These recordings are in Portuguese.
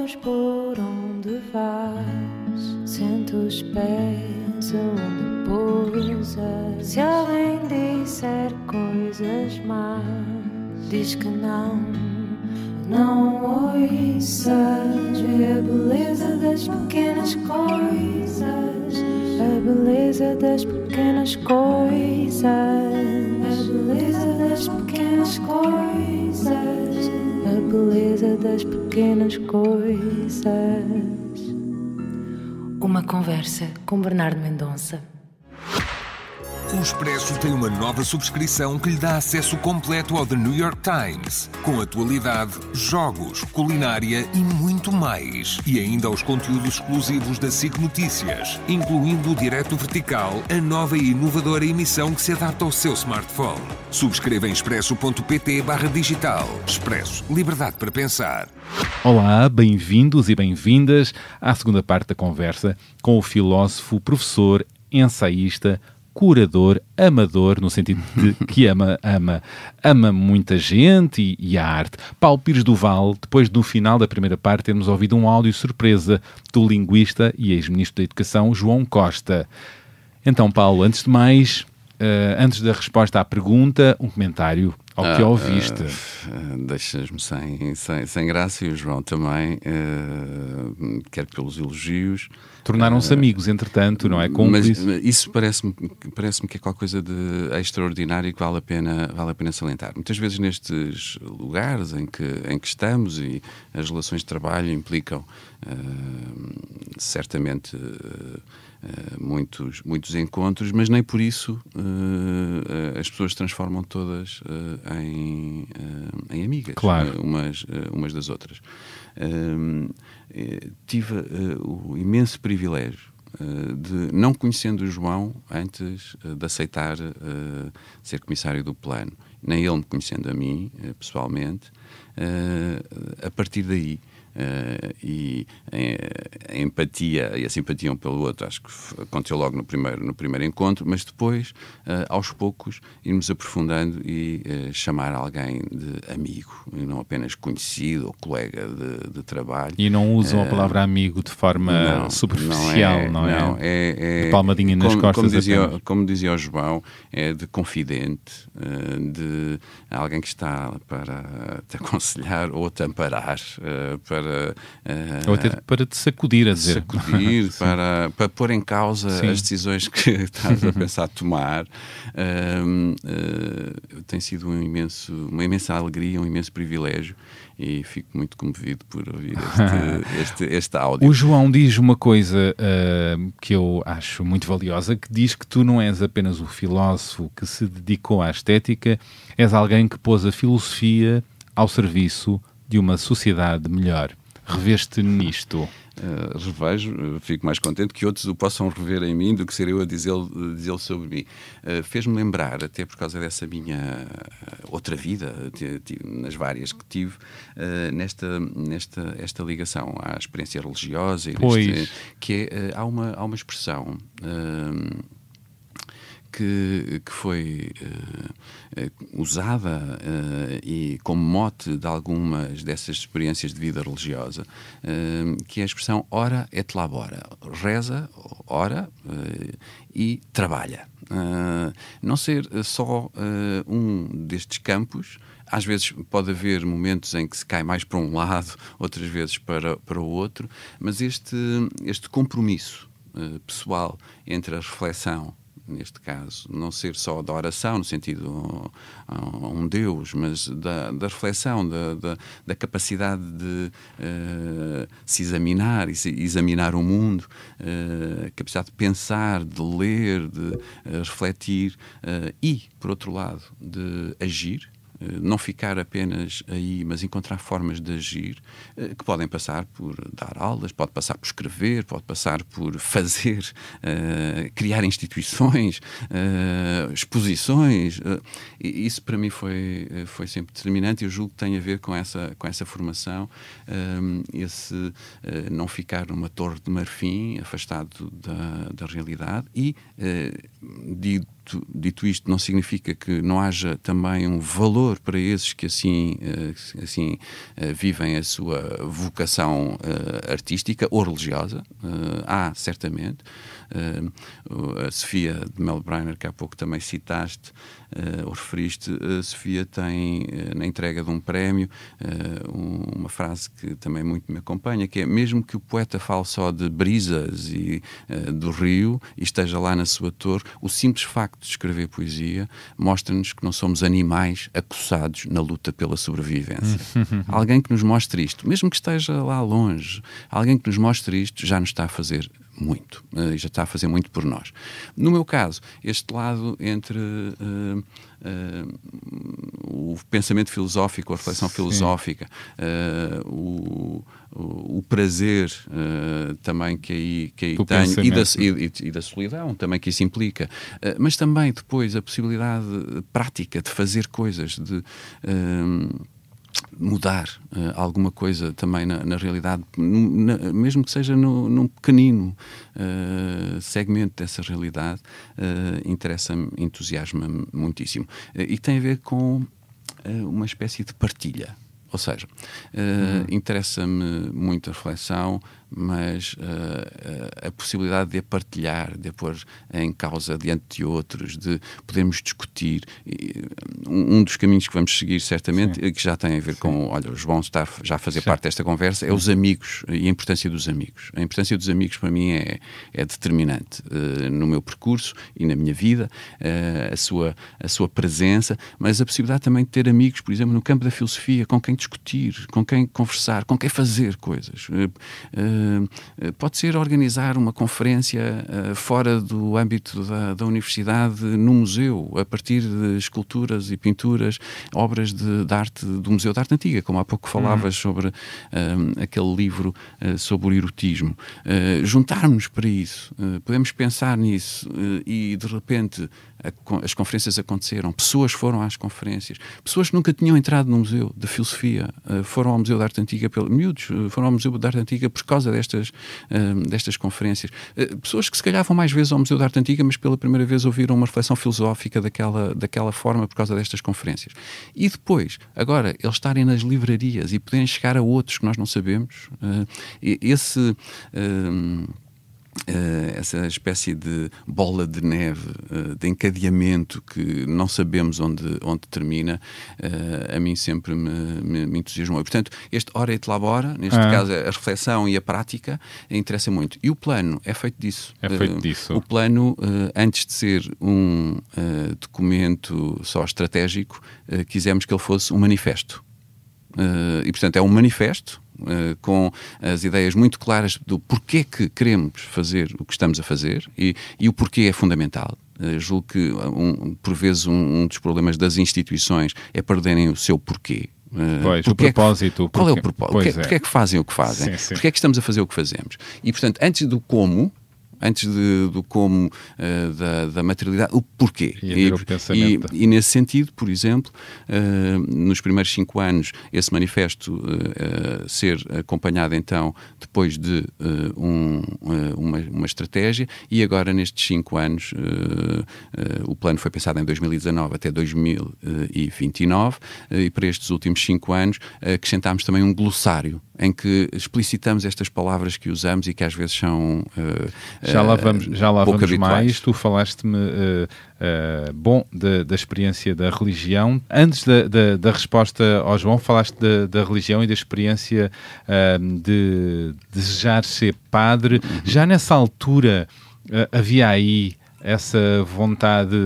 luz por onde vais, sente os pés onde pousas. Se alguém disser coisas más, diz que não ouças. Vê a beleza das pequenas coisas, a beleza das pequenas coisas, a beleza das pequenas coisas, a beleza das pequenas coisas. Uma conversa com Bernardo Mendonça. O Expresso tem uma nova subscrição que lhe dá acesso completo ao The New York Times, com atualidade, jogos, culinária e muito mais. E ainda aos conteúdos exclusivos da SIC Notícias, incluindo o Direto Vertical, a nova e inovadora emissão que se adapta ao seu smartphone. Subscreva em expresso.pt/digital. Expresso. Liberdade para pensar. Olá, bem-vindos e bem-vindas à segunda parte da conversa com o filósofo, professor, ensaísta, curador, amador, no sentido de que ama muita gente e a arte. Paulo Pires do Val, depois no final da primeira parte termos ouvido um áudio surpresa do linguista e ex-ministro da Educação, João Costa. Então, Paulo, antes de mais, antes da resposta à pergunta, um comentário ao que ouviste. Deixas-me sem graça, e o João também, quer pelos elogios. Tornaram-se amigos, entretanto, não é? Mas isso parece-me que é qualquer coisa de extraordinário e que vale a pena salientar. Muitas vezes nestes lugares em que estamos, e as relações de trabalho implicam certamente muitos encontros, mas nem por isso as pessoas se transformam todas em amigas, claro. umas das outras. Tive o imenso privilégio de, não conhecendo o João antes de aceitar ser comissário do plano, nem ele me conhecendo a mim pessoalmente, a partir daí, e a empatia e a simpatia um pelo outro acho que aconteceu logo no primeiro encontro, mas depois aos poucos irmos aprofundando e chamar alguém de amigo e não apenas conhecido ou colega de trabalho. E não usam a palavra amigo de forma superficial, não é? De palmadinha nas costas. Como dizia o João, é de confidente, de alguém que está para te aconselhar ou te amparar, ou até para te sacudir, a dizer. Para pôr em causa as decisões que estás a pensar tomar. Tem sido uma imensa alegria, um imenso privilégio, e fico muito comovido por ouvir este áudio. O João diz uma coisa que eu acho muito valiosa, que diz que tu não és apenas o filósofo que se dedicou à estética, és alguém que pôs a filosofia ao serviço de uma sociedade melhor. Reveste nisto? Revejo, fico mais contente que outros o possam rever em mim do que ser eu a dizê-lo sobre mim. Fez-me lembrar, até por causa dessa minha outra vida, nas várias que tive, esta ligação à experiência religiosa, e que há uma expressão que foi usada e como mote de algumas dessas experiências de vida religiosa, que é a expressão ora et labora. Reza, ora e trabalha. Não ser só um destes campos. Às vezes pode haver momentos em que se cai mais para um lado, outras vezes para o outro, mas este compromisso pessoal entre a reflexão, neste caso, não ser só da oração, no sentido a um Deus, mas da reflexão, da capacidade de se examinar e examinar o mundo, a capacidade de pensar, de ler, de refletir e, por outro lado, de agir. Não ficar apenas aí, mas encontrar formas de agir que podem passar por dar aulas, pode passar por escrever, pode passar por fazer, criar instituições, exposições. Isso para mim foi sempre determinante, e eu julgo que tem a ver com essa formação, esse não ficar numa torre de marfim, afastado da realidade, e digo Dito isto, não significa que não haja também um valor para esses que assim vivem a sua vocação artística ou religiosa. Há, certamente. A Sofia de Melbrenner, que há pouco também citaste ou referiste, a Sofia tem, na entrega de um prémio, uma frase que também muito me acompanha, que é: mesmo que o poeta fale só de brisas e do rio e esteja lá na sua torre, o simples facto de escrever poesia mostra-nos que não somos animais acossados na luta pela sobrevivência. Alguém que nos mostre isto, mesmo que esteja lá longe, alguém que nos mostre isto já nos está a fazer muito, já está a fazer muito por nós. No meu caso, este lado entre o pensamento filosófico, a reflexão filosófica, o prazer também que aí tenho, e da solidão também que isso implica, mas também depois a possibilidade prática de fazer coisas, de mudar alguma coisa também na realidade, mesmo que seja num pequenino segmento dessa realidade, interessa-me, entusiasma-me muitíssimo. E tem a ver com uma espécie de partilha. Ou seja, interessa-me muito a reflexão, mas a possibilidade de a partilhar, de a pôr em causa diante de outros, de podermos discutir. Um dos caminhos que vamos seguir, certamente, que já tem a ver com, olha, o João está já a fazer parte desta conversa, é os amigos e a importância dos amigos. A importância dos amigos, para mim, é determinante no meu percurso e na minha vida, a sua presença, mas a possibilidade também de ter amigos, por exemplo, no campo da filosofia, com quem discutir, com quem conversar, com quem fazer coisas. Pode ser organizar uma conferência fora do âmbito da universidade, no museu, a partir de esculturas e pinturas, obras de arte do Museu de Arte Antiga, como há pouco falavas sobre aquele livro sobre o erotismo. Juntarmos para isso, podemos pensar nisso e de repente as conferências aconteceram, pessoas foram às conferências, pessoas que nunca tinham entrado no Museu de Filosofia foram ao Museu de Arte Antiga, miúdos foram ao Museu de Arte Antiga por causa destas conferências, pessoas que se calhar vão mais vezes ao Museu de Arte Antiga, mas pela primeira vez ouviram uma reflexão filosófica daquela forma por causa destas conferências. E depois, agora, eles estarem nas livrarias e poderem chegar a outros que nós não sabemos, essa espécie de bola de neve, de encadeamento que não sabemos onde termina, a mim sempre me entusiasmou. E, portanto, este ora et labora, neste caso a reflexão e a prática, interessa muito. E o plano é feito disso. O plano, antes de ser um documento só estratégico, quisemos que ele fosse um manifesto. E, portanto, é um manifesto com as ideias muito claras do porquê que queremos fazer o que estamos a fazer e o porquê é fundamental. Julgo que, por vezes, um dos problemas das instituições é perderem o seu porquê. Pois, o propósito. Qual é o propósito? Porquê é que fazem o que fazem? Porquê é que estamos a fazer o que fazemos? E, portanto, antes do como, da materialidade, o porquê. E nesse sentido, por exemplo, nos primeiros 5 anos, esse manifesto ser acompanhado então depois de uma estratégia, e agora nestes 5 anos o plano foi pensado em 2019 até 2029, e para estes últimos 5 anos acrescentámos também um glossário em que explicitamos estas palavras que usamos e que às vezes são já lá vamos habituais. mais. Tu falaste-me da experiência da religião. Antes da resposta ao João, falaste da religião e da experiência de desejar ser padre. Já nessa altura havia aí essa vontade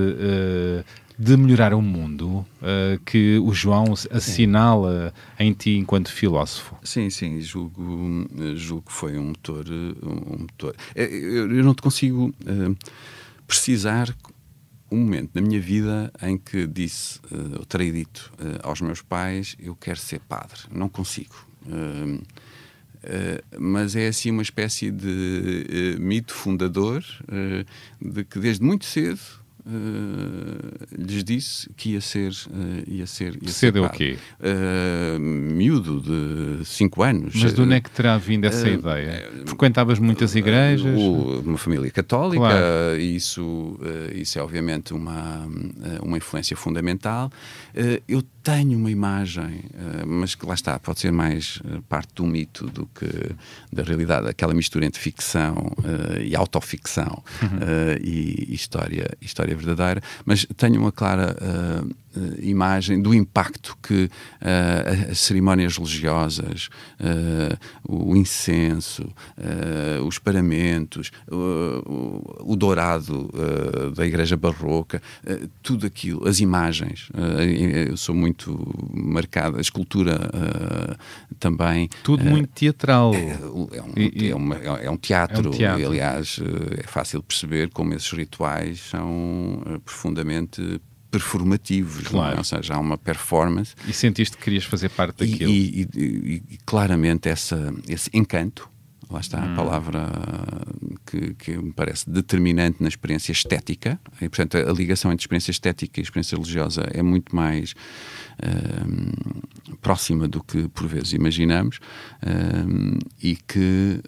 de melhorar o mundo que o João assinala em ti enquanto filósofo? Sim, julgo que foi um motor. Eu não te consigo precisar um momento na minha vida em que disse, ou terei dito aos meus pais, eu quero ser padre. Não consigo. Mas é assim uma espécie de mito fundador de que desde muito cedo lhes disse que ia ser Cedo pai. o quê? Miúdo de 5 anos. Mas de onde é que terá vindo essa ideia? Frequentavas muitas igrejas? Uma família católica, Claro. isso é obviamente uma influência fundamental. Eu tenho uma imagem, mas que lá está, pode ser mais parte do mito do que da realidade, aquela mistura entre ficção e autoficção e história verdadeira, mas tenho uma clara imagem do impacto que as cerimónias religiosas, o incenso, os paramentos, o dourado da igreja barroca, tudo aquilo, as imagens, eu sou muito marcada, a escultura também. Tudo muito teatral. É um teatro, teatro. E, aliás, é fácil perceber como esses rituais são profundamente performativos, Claro. não é? Ou seja, há uma performance. E sentiste que querias fazer parte daquilo? E claramente esse encanto, lá está a palavra que me parece determinante na experiência estética, e portanto a ligação entre experiência estética e experiência religiosa é muito mais próxima do que por vezes imaginamos, e que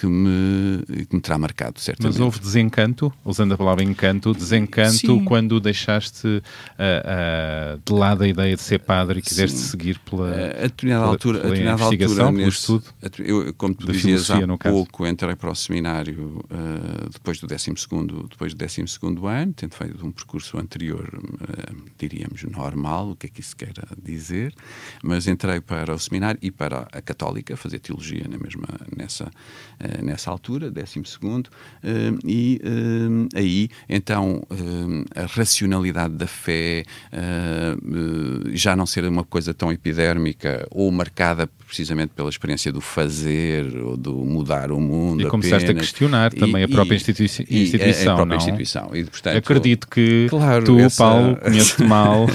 me terá marcado, certamente. Mas houve desencanto, usando a palavra encanto, Sim. quando deixaste de lado a ideia de ser padre e quiseste seguir pela a determinada altura, investigação, pelo nesse, estudo como tu da dizias há filosofia, no caso. pouco, entrei para o seminário depois do 12º ano, tendo feito um percurso anterior, diríamos, normal, o que é que isso quer dizer, mas entrei para o seminário e para a Católica, fazer teologia nessa altura, 12º, e aí, então, a racionalidade da fé já não ser uma coisa tão epidérmica ou marcada precisamente pela experiência do fazer ou do mudar o mundo. E começaste a questionar também a própria instituição, a própria não? instituição. E, portanto, acredito que claro, tu, Paulo, conheço-te mal,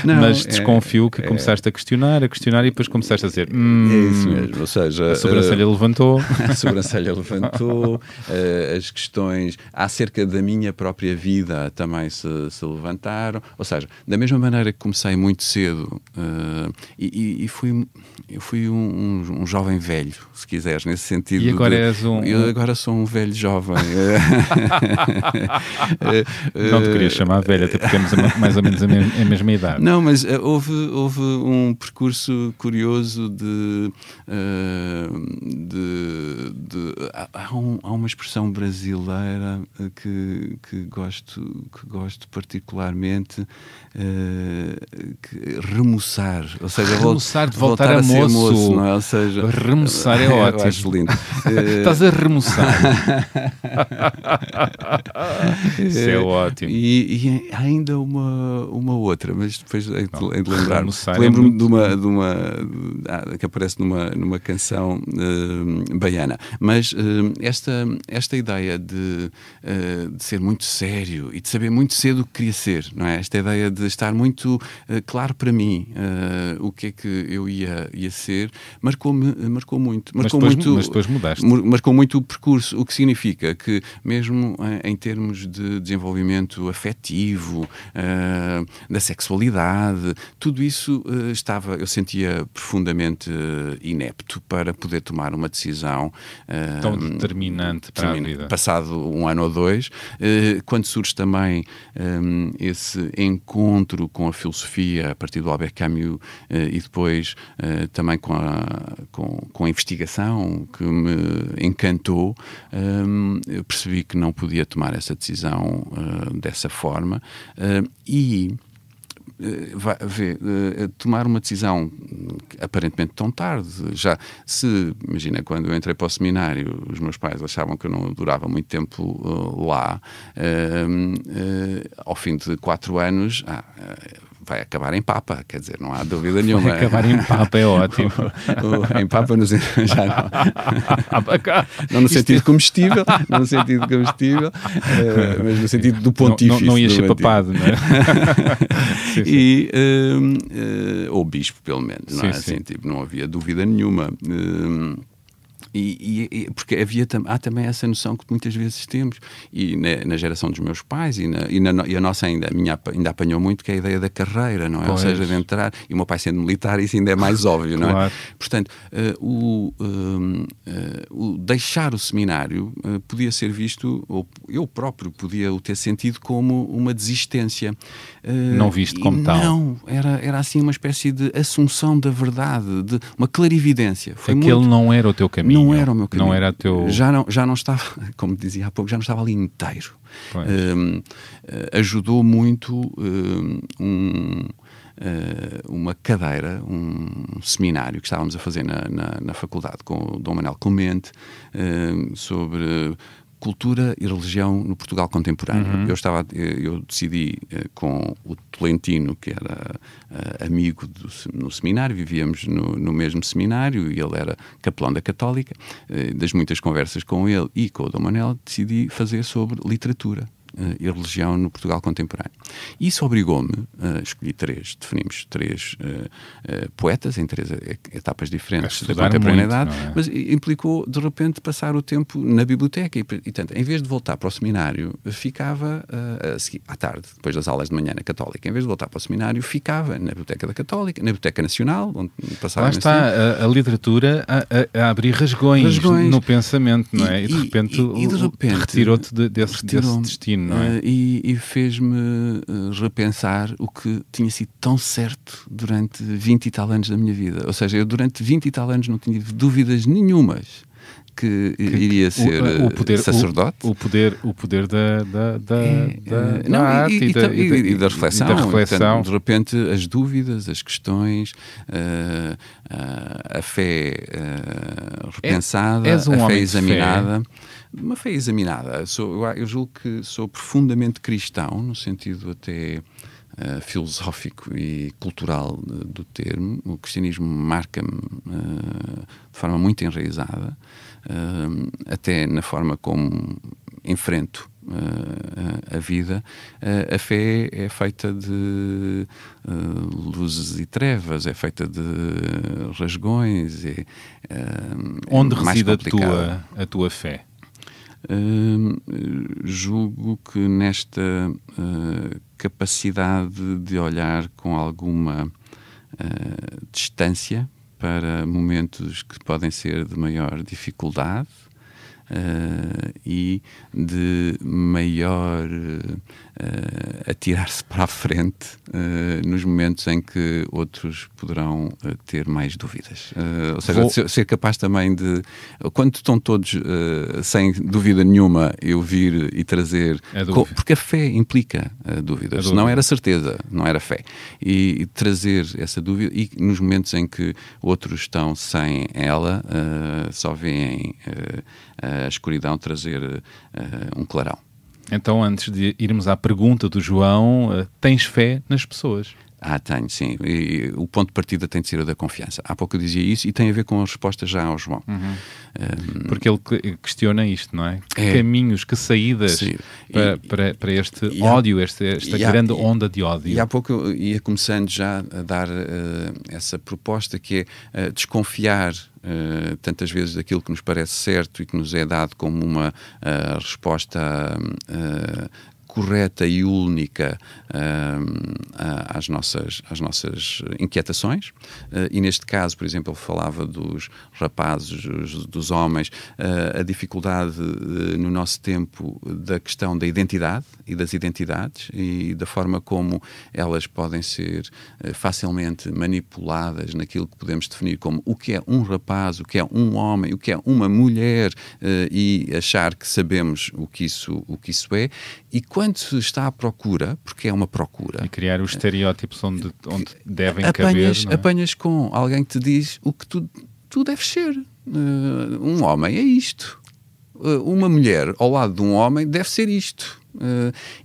Não, mas desconfio que começaste a questionar e depois começaste a dizer é isso mesmo, ou seja, a sobrancelha levantou. A sobrancelha levantou, as questões acerca da minha própria vida também se levantaram, ou seja, da mesma maneira que comecei muito cedo eu fui um jovem velho, se quiseres, nesse sentido. E agora eu agora sou um velho jovem. Não te querias chamar velho, até porque temos mais ou menos a mesma idade. Não, mas houve um percurso curioso há uma expressão brasileira que gosto particularmente, remoçar, ou seja, remoçar, de voltar a ser moço, não é? Ou seja, remoçar é ótimo. Eu acho lindo. Estás a remoçar. Isso é ótimo. E ainda uma outra, mas depois hei de lembrar. Lembro-me de uma que aparece numa canção baiana. Mas esta ideia de ser muito sério e de saber muito cedo o que queria ser, não é? Esta ideia de estar muito claro para mim o que é que eu ia ser, marcou muito. Mas depois mudaste. Marcou muito o percurso, o que significa que mesmo em termos de desenvolvimento afetivo, da sexualidade, tudo isso eu sentia profundamente inepto para poder tomar uma decisão tão determinante para a vida. Passado 1 ano ou 2, quando surge também esse encontro com a filosofia a partir do Albert Camus e depois também com a investigação que me encantou, eu percebi que não podia tomar essa decisão dessa forma e tomar uma decisão aparentemente tão tarde. Imagina, quando eu entrei para o seminário, os meus pais achavam que eu não durava muito tempo lá. Ao fim de 4 anos, vai acabar em Papa, quer dizer, não há dúvida nenhuma. Vai acabar em Papa, é ótimo. Em Papa já não no sentido comestível, mas no sentido do pontífice. Não ia ser papado, não é? Sim. Ou bispo, pelo menos, não é? Sim. Assim, não havia dúvida nenhuma. Porque há também essa noção que muitas vezes temos, e na geração dos meus pais, e a nossa a minha ainda apanhou muito, que é a ideia da carreira, não é? Pois. Ou seja, de entrar, e o meu pai sendo militar, isso ainda é mais óbvio, não é? Claro. Portanto, o deixar o seminário podia ser visto, ou eu próprio podia o ter sentido como uma desistência. Não visto como tal. Não, era assim uma espécie de assunção da verdade, de uma clarividência. Aquele não era o teu caminho. Não era o meu caminho. Não era teu... Já não estava, como dizia há pouco, já não estava ali inteiro. Ajudou muito uma cadeira, um seminário que estávamos a fazer na faculdade com o Dom Manuel Clemente sobre cultura e religião no Portugal contemporâneo. Eu decidi com o Tolentino, que era amigo no seminário, vivíamos no mesmo seminário, e ele era capelão da Católica. Das muitas conversas com ele e com o Dom Manuel, decidi fazer sobre literatura e religião no Portugal contemporâneo. Isso obrigou-me, escolhi definimos três poetas em 3 etapas diferentes da contemporaneidade, mas implicou de repente passar o tempo na biblioteca e portanto, em vez de voltar para o seminário, ficava à tarde, depois das aulas de manhã na Católica, em vez de voltar para o seminário, ficava na Biblioteca da Católica, na Biblioteca Nacional, onde passava. Lá está a literatura a abrir rasgões no pensamento, não é? E de repente retirou-te desse destino. E fez-me repensar o que tinha sido tão certo durante 20 e tal anos da minha vida. Ou seja, eu durante 20 e tal anos não tinha dúvidas nenhumas que iria ser sacerdote. O poder da arte e da reflexão. Portanto, de repente, as dúvidas, as questões, a fé repensada, a fé examinada. Uma fé examinada. Eu julgo que sou profundamente cristão, no sentido até filosófico e cultural do termo. O cristianismo marca-me de forma muito enraizada, até na forma como enfrento a vida. A fé é feita de luzes e trevas, é feita de rasgões. Onde reside a tua fé? Julgo que nesta capacidade de olhar com alguma distância para momentos que podem ser de maior dificuldade e de maior atirar-se para a frente nos momentos em que outros poderão ter mais dúvidas. Ou seja, ser capaz também de, quando estão todos sem dúvida nenhuma, eu vir e trazer, porque a fé implica dúvidas, não era certeza, não era fé, e trazer essa dúvida, e nos momentos em que outros estão sem ela, só veem a escuridão trazer um clarão. Então, antes de irmos à pergunta do João, tens fé nas pessoas? Tenho, sim. E o ponto de partida tem de ser o da confiança. Há pouco eu dizia isso e tem a ver com a resposta já ao João. Porque ele questiona isto, não é? Que caminhos, que saídas para este ódio, esta grande onda de ódio. E há pouco eu ia começando já a dar essa proposta, que é desconfiar tantas vezes daquilo que nos parece certo e que nos é dado como uma resposta correta e única às nossas inquietações. E neste caso, por exemplo, ele falava dos rapazes, dos homens, a dificuldade no nosso tempo da questão da identidade e das identidades e da forma como elas podem ser facilmente manipuladas naquilo que podemos definir como o que é um rapaz, o que é um homem, o que é uma mulher, e achar que sabemos o que isso é. E quando se está à procura, porque é uma procura... E criar os estereótipos onde devem caber... Apanhas com alguém que te diz o que tu deves ser. Um homem é isto. Uma mulher ao lado de um homem deve ser isto.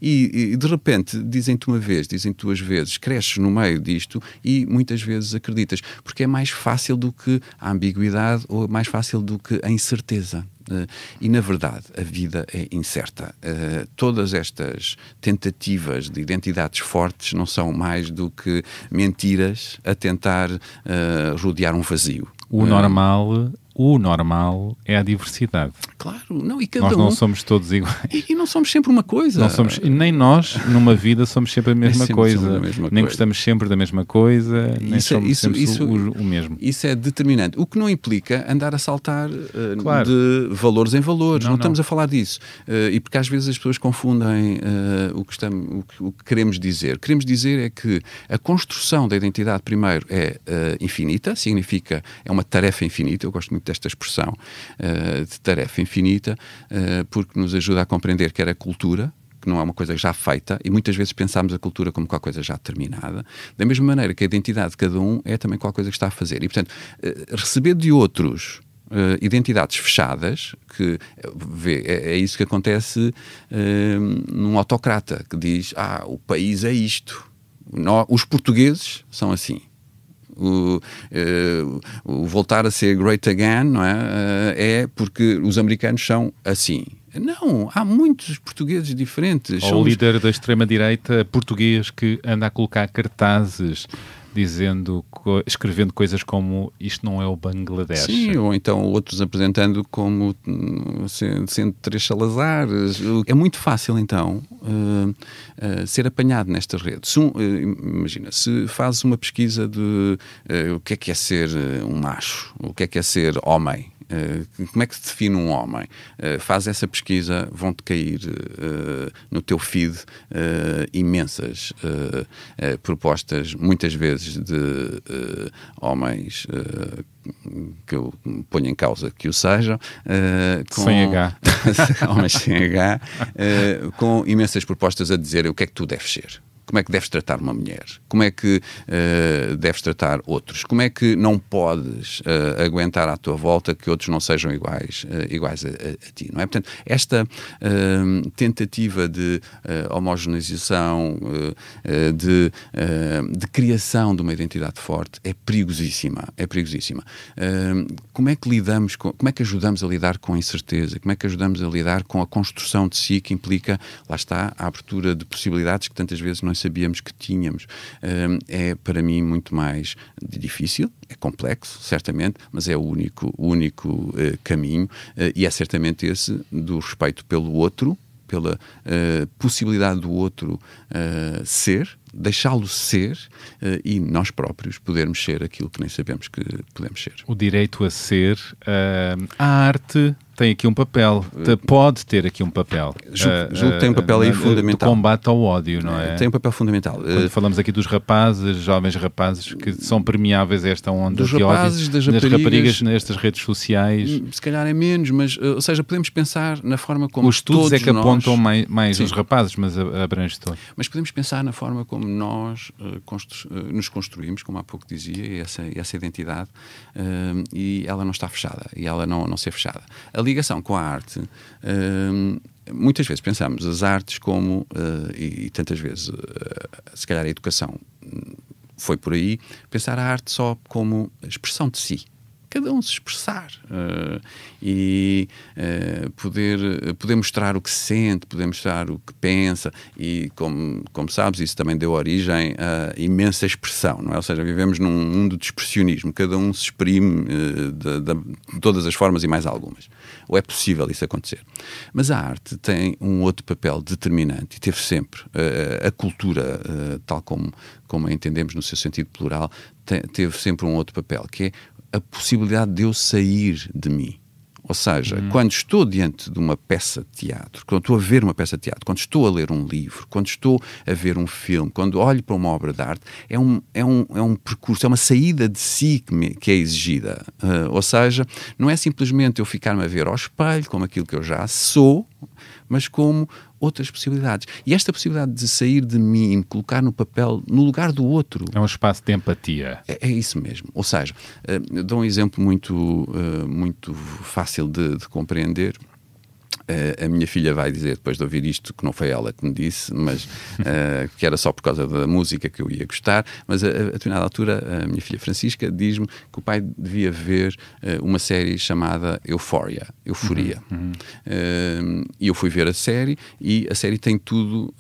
E de repente dizem-te uma vez, dizem-te 2 vezes, cresces no meio disto e muitas vezes acreditas, porque é mais fácil do que a ambiguidade ou mais fácil do que a incerteza. E na verdade a vida é incerta. Todas estas tentativas de identidades fortes não são mais do que mentiras a tentar rodear um vazio. O normal o normal é a diversidade. Claro, não, e cada Nós não somos todos iguais. E não somos sempre uma coisa. Não somos, nem nós, numa vida, somos sempre a mesma coisa. Nem gostamos sempre da mesma coisa, nem somos sempre o mesmo. Isso é determinante. O que não implica andar a saltar claro. de valores em valores. Não estamos a falar disso. E porque às vezes as pessoas confundem o que queremos dizer. Queremos dizer é que a construção da identidade, primeiro, é infinita, significa, é uma tarefa infinita. Eu gosto muito desta expressão de tarefa infinita, porque nos ajuda a compreender que era a cultura, que não é uma coisa já feita, e muitas vezes pensamos a cultura como qualquer coisa já terminada, da mesma maneira que a identidade de cada um é também qualquer coisa que está a fazer. E, portanto, receber de outros identidades fechadas, que é isso que acontece num autocrata, que diz, o país é isto. Os portugueses são assim. O voltar a ser great again, não é porque os americanos são assim. Não, há muitos portugueses diferentes. Ou o líder da extrema-direita português que anda a colocar cartazes escrevendo coisas como isto não é o Bangladesh. Sim, ou então outros apresentando como sendo três Salazares. É muito fácil, então, ser apanhado nestas redes. Imagina, se fazes uma pesquisa de o que é ser um macho, o que é ser homem, como é que se define um homem? Faz essa pesquisa, vão-te cair no teu feed imensas propostas, muitas vezes de homens que eu ponho em causa que o sejam, sem H. Homens sem H, com imensas propostas a dizer o que é que tu deves ser. Como é que deves tratar uma mulher? Como é que deves tratar outros? Como é que não podes aguentar à tua volta que outros não sejam iguais a ti? Não é? Portanto, esta tentativa de homogeneização, de criação de uma identidade forte é perigosíssima. É perigosíssima. Como é que lidamos como é que ajudamos a lidar com a incerteza? Como é que ajudamos a lidar com a construção de si que implica, lá está, a abertura de possibilidades que tantas vezes não sabíamos que tínhamos? É para mim muito mais difícil, é complexo, certamente, mas é o único caminho, e é certamente esse do respeito pelo outro, pela possibilidade do outro ser, deixá-lo ser, e nós próprios podermos ser aquilo que nem sabemos que podemos ser. O direito a ser, a arte tem aqui um papel, pode ter aqui um papel. Julgo que tem um papel aí fundamental. Do combate ao ódio, não é? Tem um papel fundamental. Quando falamos aqui dos rapazes, jovens rapazes, que são permeáveis a esta onda dos de rapazes, ódio, das raparigas nestas redes sociais. Se calhar é menos, mas, ou seja, podemos pensar na forma como os estudos todos é que apontam nós, mais os rapazes, mas abrange todo. Mas podemos pensar na forma como nós nos construímos, como há pouco dizia, essa identidade, e ela não está fechada, e ela não ser fechada. A ligação com a arte, muitas vezes pensamos as artes como, e tantas vezes, se calhar a educação foi por aí, pensar a arte só como expressão de si. Cada um se expressar e poder mostrar o que sente, poder mostrar o que pensa, e como sabes, isso também deu origem a imensa expressão, não é? Ou seja, vivemos num mundo de expressionismo, cada um se exprime de todas as formas e mais algumas. Ou é possível isso acontecer. Mas a arte tem um outro papel determinante, e teve sempre. A cultura, tal como a entendemos no seu sentido plural, teve sempre um outro papel, que é a possibilidade de eu sair de mim. Ou seja, quando estou diante de uma peça de teatro, quando estou a ver uma peça de teatro, quando estou a ler um livro, quando estou a ver um filme, quando olho para uma obra de arte, é um percurso, é uma saída de si que é exigida. Ou seja, não é simplesmente eu ficar-me a ver ao espelho como aquilo que eu já sou, mas como outras possibilidades. E esta possibilidade de sair de mim e me colocar no papel, no lugar do outro... É um espaço de empatia. É isso mesmo. Ou seja, dou um exemplo muito fácil de compreender. A minha filha vai dizer, depois de ouvir isto, que não foi ela que me disse, mas que era só por causa da música que eu ia gostar, mas a determinada altura a minha filha Francisca diz-me que o pai devia ver uma série chamada Euforia. E eu fui ver a série, e a série tem tudo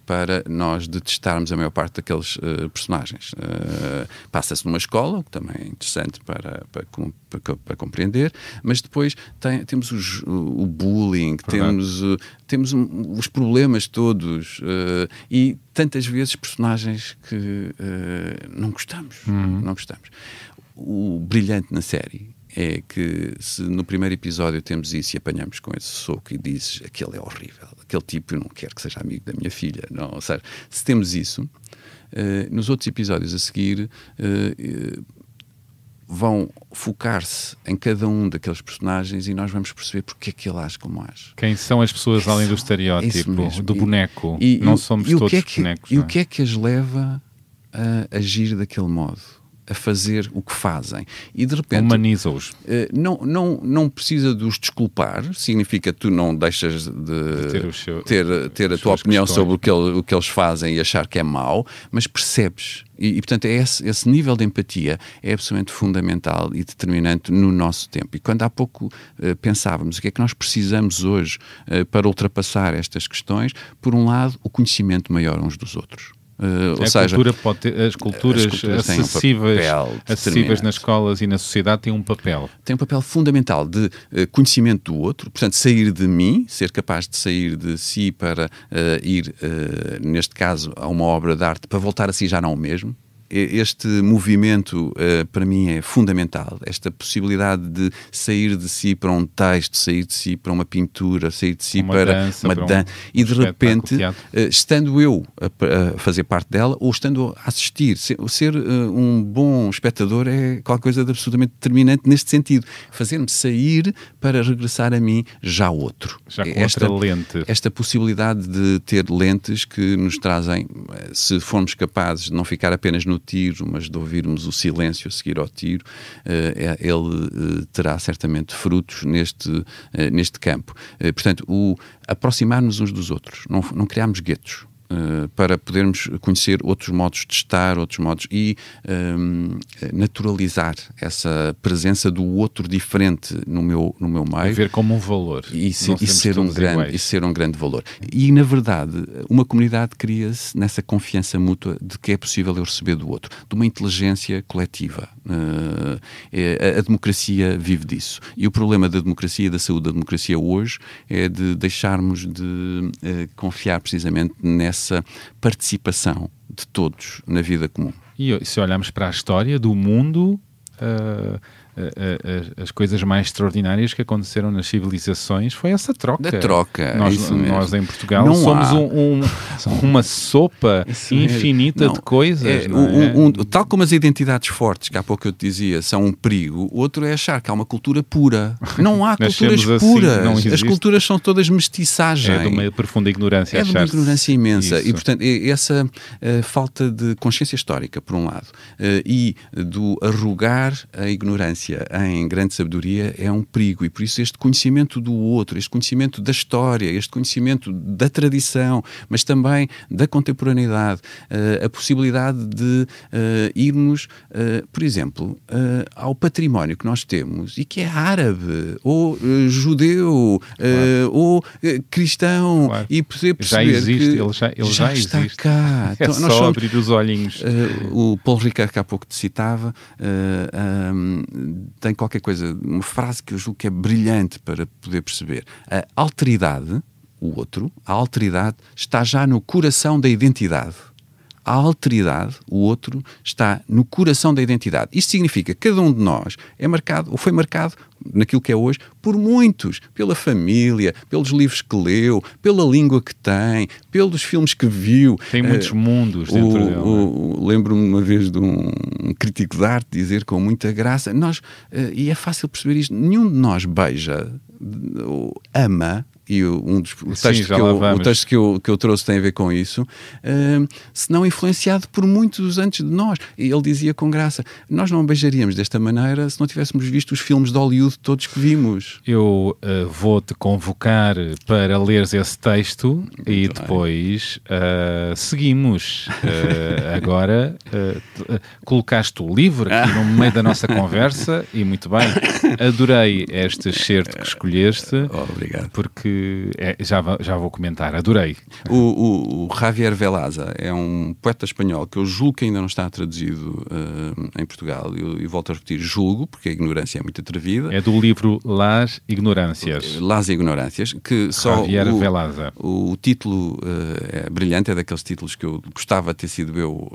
para nós detestarmos a maior parte daqueles personagens. Passa-se numa escola, o que também é interessante para para compreender, mas depois temos o bullying, temos os problemas todos e tantas vezes personagens que não gostamos. Não gostamos. O brilhante na série é que se no primeiro episódio temos isso e apanhamos com esse soco e dizes aquele é horrível, aquele tipo eu não quero que seja amigo da minha filha, não, ou seja, se temos isso, nos outros episódios a seguir vão focar-se em cada um daqueles personagens e nós vamos perceber porque é que ele age como age. Quem são as pessoas além do estereótipo, do boneco? Não somos todos bonecos. E o que é que as leva a agir daquele modo? A fazer o que fazem e de repente humaniza-os. Não precisa de os desculpar, significa que tu não deixas de ter a tua opinião sobre o que eles fazem e achar que é mau, mas percebes e portanto esse nível de empatia é absolutamente fundamental e determinante no nosso tempo. E quando há pouco pensávamos o que é que nós precisamos hoje para ultrapassar estas questões, por um lado o conhecimento maior uns dos outros. Ou seja, as culturas acessíveis nas escolas e na sociedade têm um papel. Tem um papel fundamental de conhecimento do outro, portanto, sair de mim, ser capaz de sair de si para ir, neste caso, a uma obra de arte, para voltar a si já não o mesmo. Este movimento para mim é fundamental, esta possibilidade de sair de si para um texto, sair de si para uma pintura, sair de si para uma dança e de repente, estando eu a fazer parte dela ou estando a assistir, ser um bom espectador é qualquer coisa de absolutamente determinante neste sentido, fazer-me sair para regressar a mim já outro. Já com outra lente. Esta possibilidade de ter lentes que nos trazem, se formos capazes de não ficar apenas no tiro, mas de ouvirmos o silêncio a seguir ao tiro, ele terá certamente frutos neste campo. Portanto, aproximar-nos uns dos outros, não criarmos guetos. Para podermos conhecer outros modos de estar, outros modos e naturalizar essa presença do outro diferente no meu meio. Ver como um valor. E ser um grande valor. E, na verdade, uma comunidade cria-se nessa confiança mútua de que é possível eu receber do outro, de uma inteligência coletiva. A democracia vive disso. E o problema da democracia e da saúde da democracia hoje é de deixarmos de confiar precisamente nessa participação de todos na vida comum. E se olharmos para a história do mundo, as coisas mais extraordinárias que aconteceram nas civilizações foi essa troca. Da troca. Nós em Portugal somos uma sopa infinita de coisas. Tal como as identidades fortes, que há pouco eu te dizia, são um perigo, o outro é achar que há uma cultura pura. Não há culturas puras. As culturas são todas mestiçagem. É de uma profunda ignorância. É de uma ignorância imensa. Isso. E, portanto, essa falta de consciência histórica, por um lado, e do arrogar a ignorância em grande sabedoria é um perigo, e por isso este conhecimento do outro, este conhecimento da história, este conhecimento da tradição, mas também da contemporaneidade, a possibilidade de irmos, por exemplo, ao património que nós temos e que é árabe, ou judeu, ou cristão, claro. E poder perceber já existe, que ele já está existe. Cá. É então, só abrir os olhinhos. O Paulo Ricard, que há pouco te citava, tem qualquer coisa, uma frase que eu julgo que é brilhante para poder perceber. A alteridade, o outro, a alteridade está já no coração da identidade. A alteridade, o outro, está no coração da identidade. Isto significa que cada um de nós é marcado, ou foi marcado, naquilo que é hoje, por muitos. Pela família, pelos livros que leu, pela língua que tem, pelos filmes que viu. Tem muitos mundos dentro dele. Lembro-me uma vez de um crítico de arte dizer com muita graça, e é fácil perceber isto, nenhum de nós beija, ama, e um dos textos que eu trouxe tem a ver com isso, se não influenciado por muitos antes de nós. E ele dizia com graça, nós não beijaríamos desta maneira se não tivéssemos visto os filmes de Hollywood todos que vimos. Eu vou-te convocar para leres esse texto e depois seguimos. Agora colocaste o livro aqui no meio da nossa conversa e muito bem. Adorei este excerto que escolheste. Obrigado. Porque já vou comentar. Adorei. O Javier Velaza é um poeta espanhol que eu julgo que ainda não está traduzido em Portugal. E volto a repetir, julgo, porque a ignorância é muito atrevida. É do livro Las Ignorâncias. Las Ignorâncias, que só Javier Velaza. O título é brilhante, é daqueles títulos que eu gostava de ter sido eu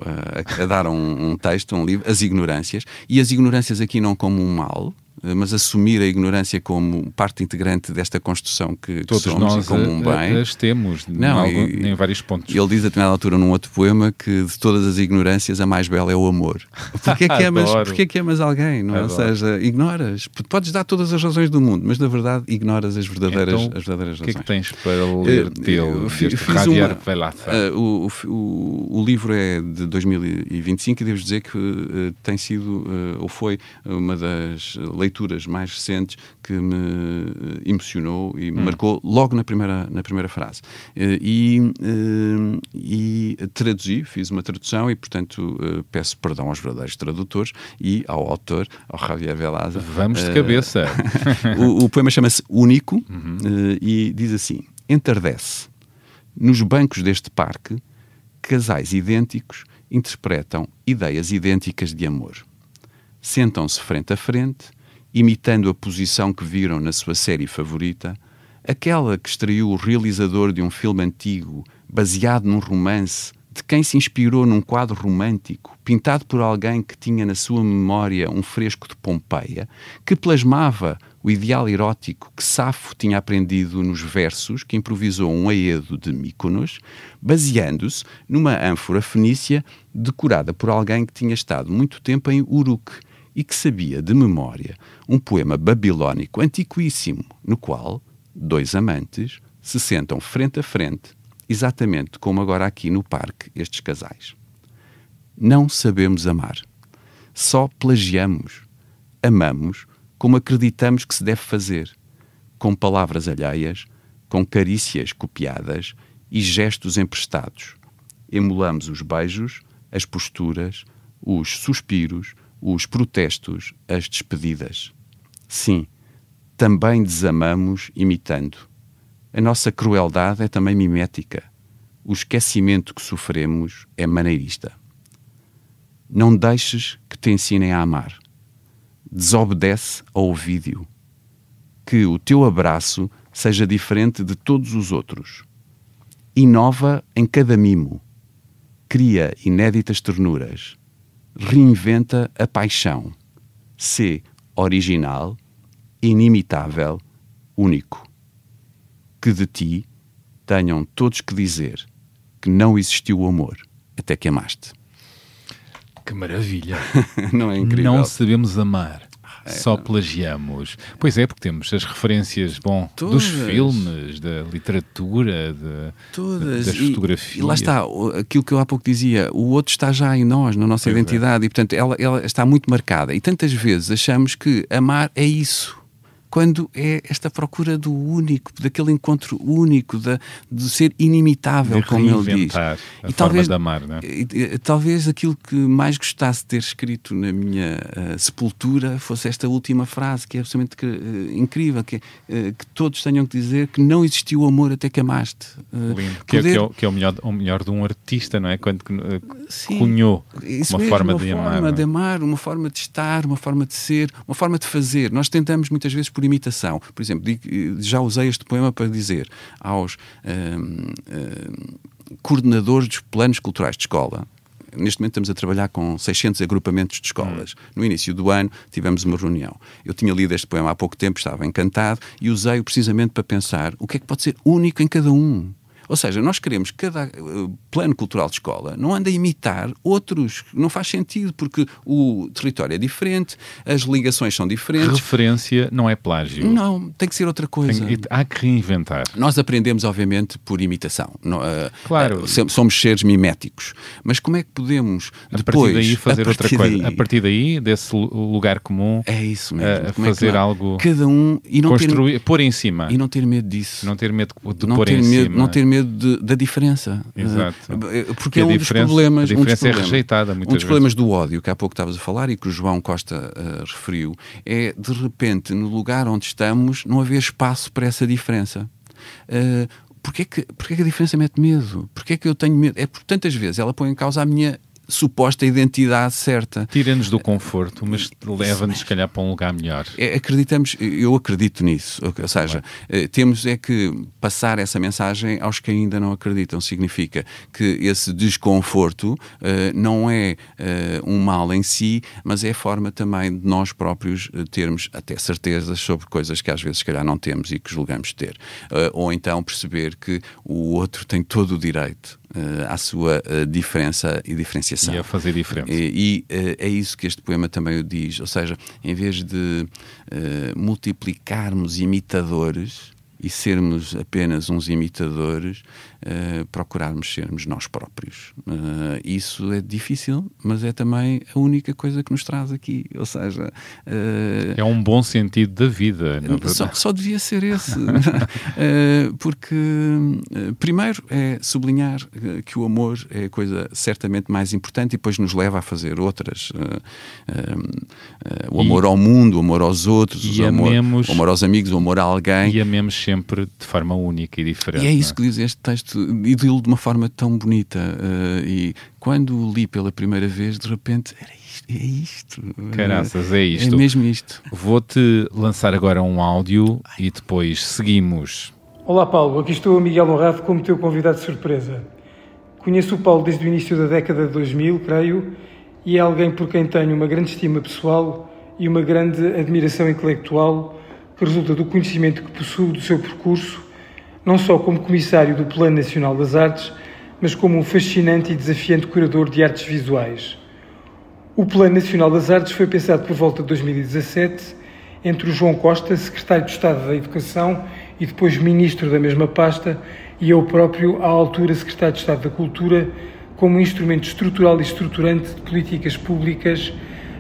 a dar um texto, um livro, As Ignorâncias. E as ignorâncias aqui não como um mal, mas assumir a ignorância como parte integrante desta construção que todos somos nós e como um bem. As temos em vários pontos. Ele diz a determinada altura num outro poema que de todas as ignorâncias a mais bela é o amor. Porquê é que amas alguém? Não é? Ou seja, ignoras. Podes dar todas as razões do mundo, mas na verdade ignoras as verdadeiras razões. O que é que tens para ler dele? Javier Velaza. O livro é de 2025 e devo dizer que tem sido, ou foi, uma das leituras mais recentes que me emocionou e me marcou logo na primeira frase. E traduzi, fiz uma tradução e, portanto, peço perdão aos verdadeiros tradutores e ao autor, ao Javier Velaza. Vamos de cabeça. O poema chama-se Único e diz assim: entardece. Nos bancos deste parque, casais idênticos interpretam ideias idênticas de amor. Sentam-se frente a frente, imitando a posição que viram na sua série favorita, aquela que extraiu o realizador de um filme antigo, baseado num romance, de quem se inspirou num quadro romântico, pintado por alguém que tinha na sua memória um fresco de Pompeia, que plasmava o ideal erótico que Safo tinha aprendido nos versos que improvisou um Aedo de Míconos, baseando-se numa ânfora fenícia decorada por alguém que tinha estado muito tempo em Uruk e que sabia de memória um poema babilónico antiquíssimo, no qual dois amantes se sentam frente a frente, exatamente como agora aqui no parque estes casais. Não sabemos amar. Só plagiamos. Amamos como acreditamos que se deve fazer, com palavras alheias, com carícias copiadas e gestos emprestados. Emulamos os beijos, as posturas, os suspiros, os protestos, as despedidas. Sim, também desamamos imitando. A nossa crueldade é também mimética. O esquecimento que sofremos é maneirista. Não deixes que te ensinem a amar. Desobedece ao vídeo. Que o teu abraço seja diferente de todos os outros. Inova em cada mimo. Cria inéditas ternuras. Reinventa a paixão. Sê original, inimitável, único. Que de ti tenham todos que dizer que não existiu o amor até que amaste. Que maravilha! Não é incrível? Não sabemos amar. Só plagiamos. Pois é, porque temos as referências, dos filmes, da literatura, das fotografias. E lá está, aquilo que eu há pouco dizia, o outro está já em nós, na nossa identidade, e portanto ela está muito marcada. E tantas vezes achamos que amar é isso, quando é esta procura do único, daquele encontro único, de ser inimitável, como ele diz. A forma de amar, não é? Talvez aquilo que mais gostasse de ter escrito na minha sepultura fosse esta última frase, que é absolutamente incrível, que todos tenham que dizer que não existiu amor até que amaste. Lindo. Que é o melhor de um artista, não é? Quando cunhou uma forma de amar. Uma forma de estar, uma forma de ser, uma forma de fazer. Nós tentamos muitas vezes por imitação. Por exemplo, já usei este poema para dizer aos coordenadores dos planos culturais de escola. Neste momento estamos a trabalhar com 600 agrupamentos de escolas. No início do ano tivemos uma reunião. Eu tinha lido este poema há pouco tempo, estava encantado e usei-o precisamente para pensar o que é que pode ser único em cada um. Ou seja, nós queremos que cada plano cultural de escola não ande a imitar outros. Não faz sentido, porque o território é diferente, as ligações são diferentes. Referência não é plágio. Não, tem que ser outra coisa. Há que reinventar. Nós aprendemos, obviamente, por imitação. Claro. Somos seres miméticos. Mas como é que podemos depois... A partir daí fazer outra coisa? A partir daí, desse lugar comum... É isso mesmo. Fazer algo... Cada um... E não construir, pôr em cima. E não ter medo disso. Não ter medo de pôr em cima. Não ter medo da diferença. Exato. Porque é um dos problemas... A diferença é rejeitada muitas vezes. Um dos problemas do ódio, que há pouco estavas a falar e que o João Costa referiu, é, de repente, no lugar onde estamos, não haver espaço para essa diferença. Porquê que a diferença mete medo? Porquê que eu tenho medo? É porque tantas vezes ela põe em causa a minha suposta identidade certa. Tira-nos do conforto, mas leva-nos, se calhar, para um lugar melhor. Eu acredito nisso. Ou seja, temos é que passar essa mensagem aos que ainda não acreditam. Significa que esse desconforto não é um mal em si, mas é a forma também de nós próprios termos até certezas sobre coisas que às vezes, se calhar, não temos e que julgamos ter. Ou então perceber que o outro tem todo o direito à sua diferença e diferenciação. E a fazer diferença. E é isso que este poema também o diz. Ou seja, em vez de multiplicarmos imitadores e sermos apenas uns imitadores, procurarmos sermos nós próprios. Isso é difícil, mas é também a única coisa que nos traz aqui. Ou seja... é um bom sentido da vida. Só devia ser esse. Porque, primeiro, é sublinhar que o amor é a coisa certamente mais importante e depois nos leva a fazer outras. O amor ao mundo, o amor aos outros, o amor aos amigos, o amor a alguém. E amemos sempre de forma única e diferente. E é isso que diz este texto, e dilo de uma forma tão bonita. E quando o li pela primeira vez, de repente, é isto. Caraças, é isto. É mesmo isto. Vou-te lançar agora um áudio e depois seguimos. Olá Paulo, aqui estou, Miguel Honrado, como teu convidado de surpresa. Conheço o Paulo desde o início da década de 2000, creio, e é alguém por quem tenho uma grande estima pessoal e uma grande admiração intelectual que resulta do conhecimento que possuo do seu percurso, não só como comissário do Plano Nacional das Artes, mas como um fascinante e desafiante curador de artes visuais. O Plano Nacional das Artes foi pensado por volta de 2017 entre o João Costa, secretário de Estado da Educação e depois ministro da mesma pasta, e eu próprio, à altura secretário de Estado da Cultura, como um instrumento estrutural e estruturante de políticas públicas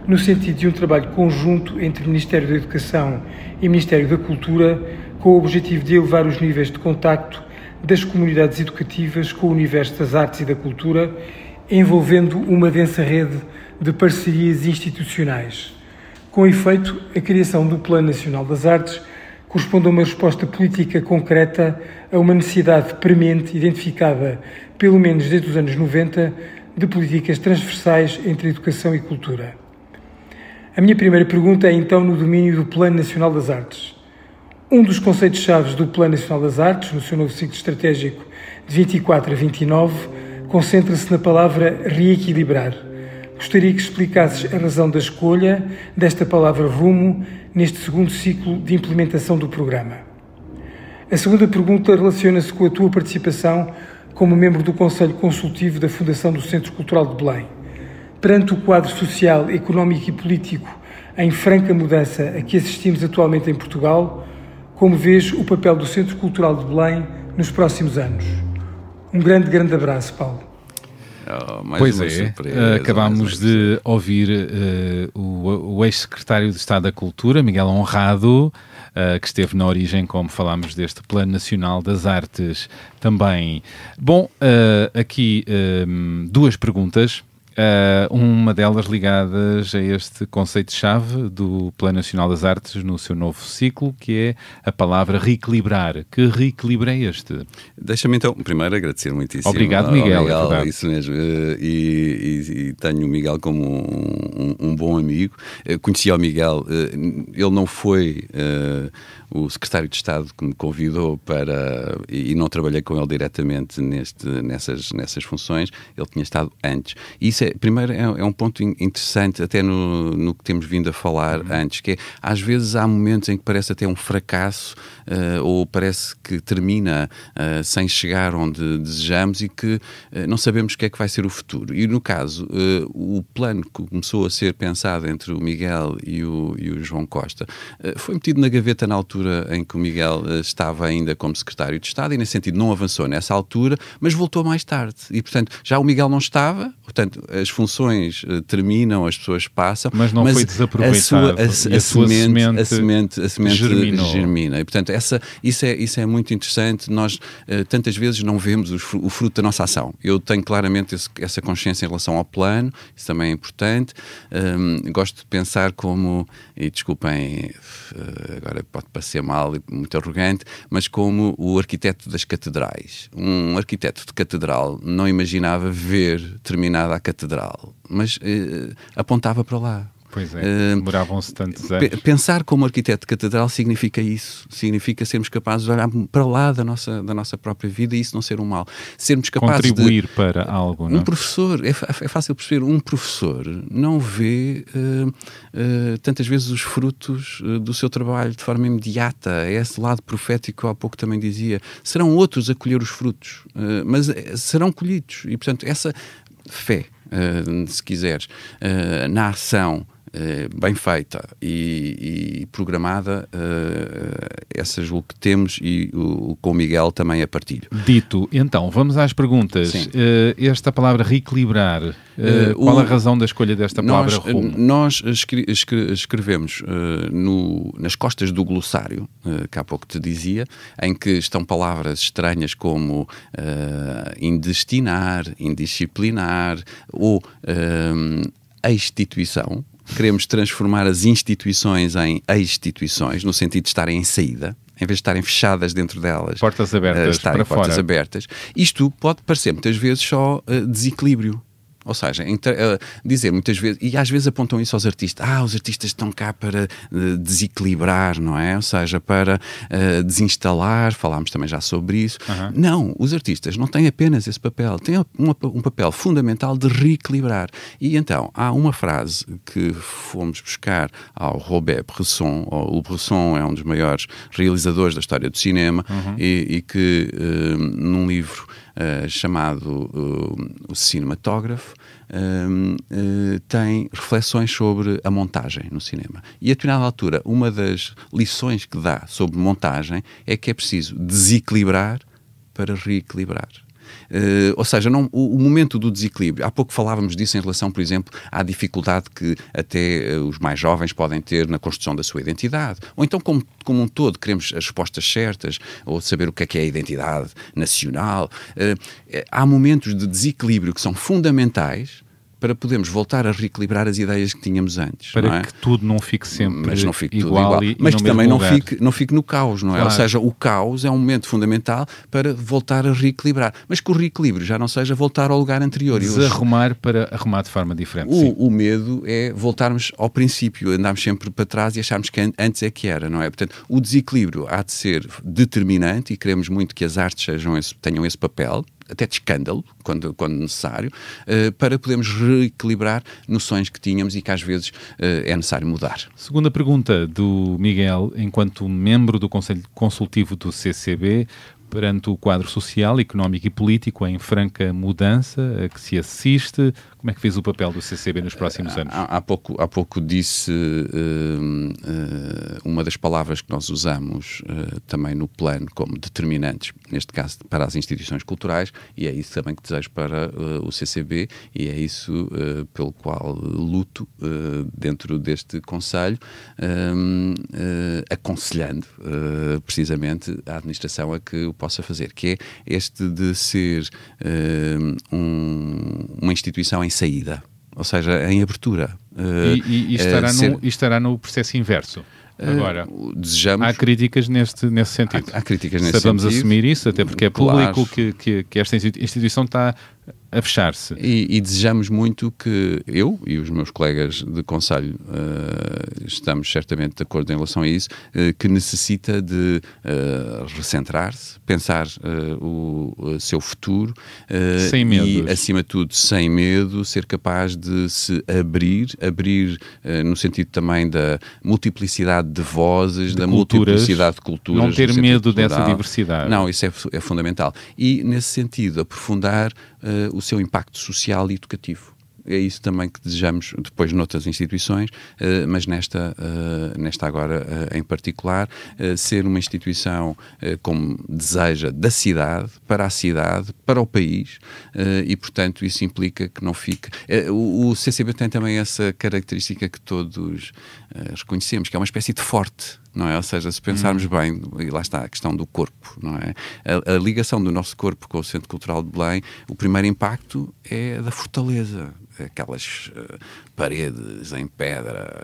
no sentido de um trabalho conjunto entre o Ministério da Educação e o Ministério da Cultura, com o objetivo de elevar os níveis de contacto das comunidades educativas com o universo das artes e da cultura, envolvendo uma densa rede de parcerias institucionais. Com efeito, a criação do Plano Nacional das Artes corresponde a uma resposta política concreta a uma necessidade premente identificada, pelo menos desde os anos 90, de políticas transversais entre educação e cultura. A minha primeira pergunta é então no domínio do Plano Nacional das Artes. Um dos conceitos-chave do Plano Nacional das Artes, no seu novo ciclo estratégico de 24 a 29, concentra-se na palavra reequilibrar. Gostaria que explicasses a razão da escolha desta palavra rumo neste segundo ciclo de implementação do programa. A segunda pergunta relaciona-se com a tua participação como membro do Conselho Consultivo da Fundação do Centro Cultural de Belém. Perante o quadro social, económico e político em franca mudança a que assistimos atualmente em Portugal, como vês o papel do Centro Cultural de Belém nos próximos anos? Um grande abraço, Paulo. Pois é, acabámos de ouvir o ex-secretário de Estado da Cultura, Miguel Honrado, que esteve na origem, como falámos, deste Plano Nacional das Artes também. Bom, aqui duas perguntas. Uma delas ligadas a este conceito-chave do Plano Nacional das Artes no seu novo ciclo, que é a palavra reequilibrar. Que reequilíbrio é este? Deixa-me então, primeiro, agradecer muitíssimo. Obrigado, Miguel. Miguel, isso mesmo. E tenho o Miguel como um bom amigo. Conheci o Miguel, ele não foi o secretário de Estado que me convidou para... E não trabalhei com ele diretamente nessas funções. Ele tinha estado antes. Isso primeiro é um ponto interessante, até no que temos vindo a falar antes, que é, às vezes há momentos em que parece até um fracasso, ou parece que termina sem chegar onde desejamos e que não sabemos o que é que vai ser o futuro. E no caso, o plano que começou a ser pensado entre o Miguel e o João Costa foi metido na gaveta na altura em que o Miguel estava ainda como secretário de Estado e, nesse sentido, não avançou nessa altura, mas voltou mais tarde. E, portanto, já o Miguel não estava, portanto, as funções terminam, as pessoas passam, mas não foi desaproveitado. A semente germina. E, portanto, isso é muito interessante. Nós, tantas vezes, não vemos o fruto da nossa ação. Eu tenho claramente essa consciência em relação ao plano, isso também é importante. Gosto de pensar como, e desculpem, agora pode parecer mal e muito arrogante, mas como o arquiteto das catedrais. Um arquiteto de catedral não imaginava ver terminada a catedral, mas apontava para lá. Pois é, demoravam-se tantos anos. Pensar como arquiteto de catedral significa isso. Significa sermos capazes de olhar para lá da nossa própria vida e isso não ser um mal. Sermos capazes contribuir para algo, não? Um professor, é fácil perceber, um professor não vê tantas vezes os frutos do seu trabalho de forma imediata. É esse lado profético que eu há pouco também dizia. Serão outros a colher os frutos, mas serão colhidos. E, portanto, essa fé, se quiseres, na ação bem feita e programada, essa julgo que temos e com o Miguel também a partilho. Dito, então, vamos às perguntas. Esta palavra reequilibrar, qual a razão da escolha desta palavra rumo? Nós escrevemos nas costas do glossário, que há pouco te dizia, em que estão palavras estranhas como indestinar, indisciplinar ou instituição. Queremos transformar as instituições em instituições, no sentido de estarem em saída, em vez de estarem fechadas dentro delas. Portas abertas para fora. Portas abertas. Isto pode parecer muitas vezes só desequilíbrio. Ou seja, dizer muitas vezes, e às vezes apontam isso aos artistas, os artistas estão cá para desequilibrar, não é? Ou seja, para desinstalar, falámos também já sobre isso. Não, os artistas não têm apenas esse papel, têm um papel fundamental de reequilibrar. E então, há uma frase que fomos buscar ao Robert Bresson. O Bresson é um dos maiores realizadores da história do cinema e que num livro chamado O Cinematógrafo, tem reflexões sobre a montagem no cinema. E a determinada altura, uma das lições que dá sobre montagem é que é preciso desequilibrar para reequilibrar. Ou seja, o momento do desequilíbrio, há pouco falávamos disso em relação, por exemplo, à dificuldade que até os mais jovens podem ter na construção da sua identidade, ou então como um todo queremos as respostas certas, ou saber o que é a identidade nacional. Há momentos de desequilíbrio que são fundamentais para podermos voltar a reequilibrar as ideias que tínhamos antes. Para que tudo não fique sempre igual. Mas que também não fique no caos, não é? Claro. Ou seja, o caos é um momento fundamental para voltar a reequilibrar. Mas que o reequilíbrio já não seja voltar ao lugar anterior. Desarrumar para arrumar de forma diferente. O medo é voltarmos ao princípio, andarmos sempre para trás e acharmos que antes é que era, não é? Portanto, o desequilíbrio há de ser determinante e queremos muito que as artes tenham esse papel, até de escândalo, quando necessário, para podermos reequilibrar noções que tínhamos e que às vezes é necessário mudar. Segunda pergunta do Miguel, enquanto membro do Conselho Consultivo do CCB, perante o quadro social, económico e político em franca mudança a que se assiste, como é que fez o papel do CCB nos próximos anos? Há pouco disse uma das palavras que nós usamos também no plano como determinantes, neste caso para as instituições culturais, e é isso também que desejo para o CCB e é isso pelo qual luto dentro deste Conselho, aconselhando precisamente a administração a que o possa fazer, que é este de ser uma instituição em saída, ou seja, em abertura. E estará no processo inverso. Agora, desejamos... há críticas nesse sentido. Há críticas nesse Sabemos sentido. Assumir isso, até porque é público que esta instituição está a fechar-se. E desejamos muito que eu e os meus colegas de conselho estamos certamente de acordo em relação a isso, que necessita de recentrar-se, pensar o seu futuro sem medos. E, acima de tudo, sem medo, ser capaz de se abrir no sentido também da multiplicidade de vozes, da multiplicidade de culturas. Não ter medo dessa diversidade. Não, isso é fundamental. E, nesse sentido, aprofundar o seu impacto social e educativo. É isso também que desejamos depois noutras instituições, mas nesta agora em particular, ser uma instituição como deseja da cidade, para a cidade, para o país, e portanto isso implica que não fique... O CCB tem também essa característica que todos reconhecemos, que é uma espécie de forte, não é? Ou seja, se pensarmos bem, e lá está a questão do corpo, não é? A ligação do nosso corpo com o Centro Cultural de Belém, o primeiro impacto é da fortaleza, aquelas paredes em pedra,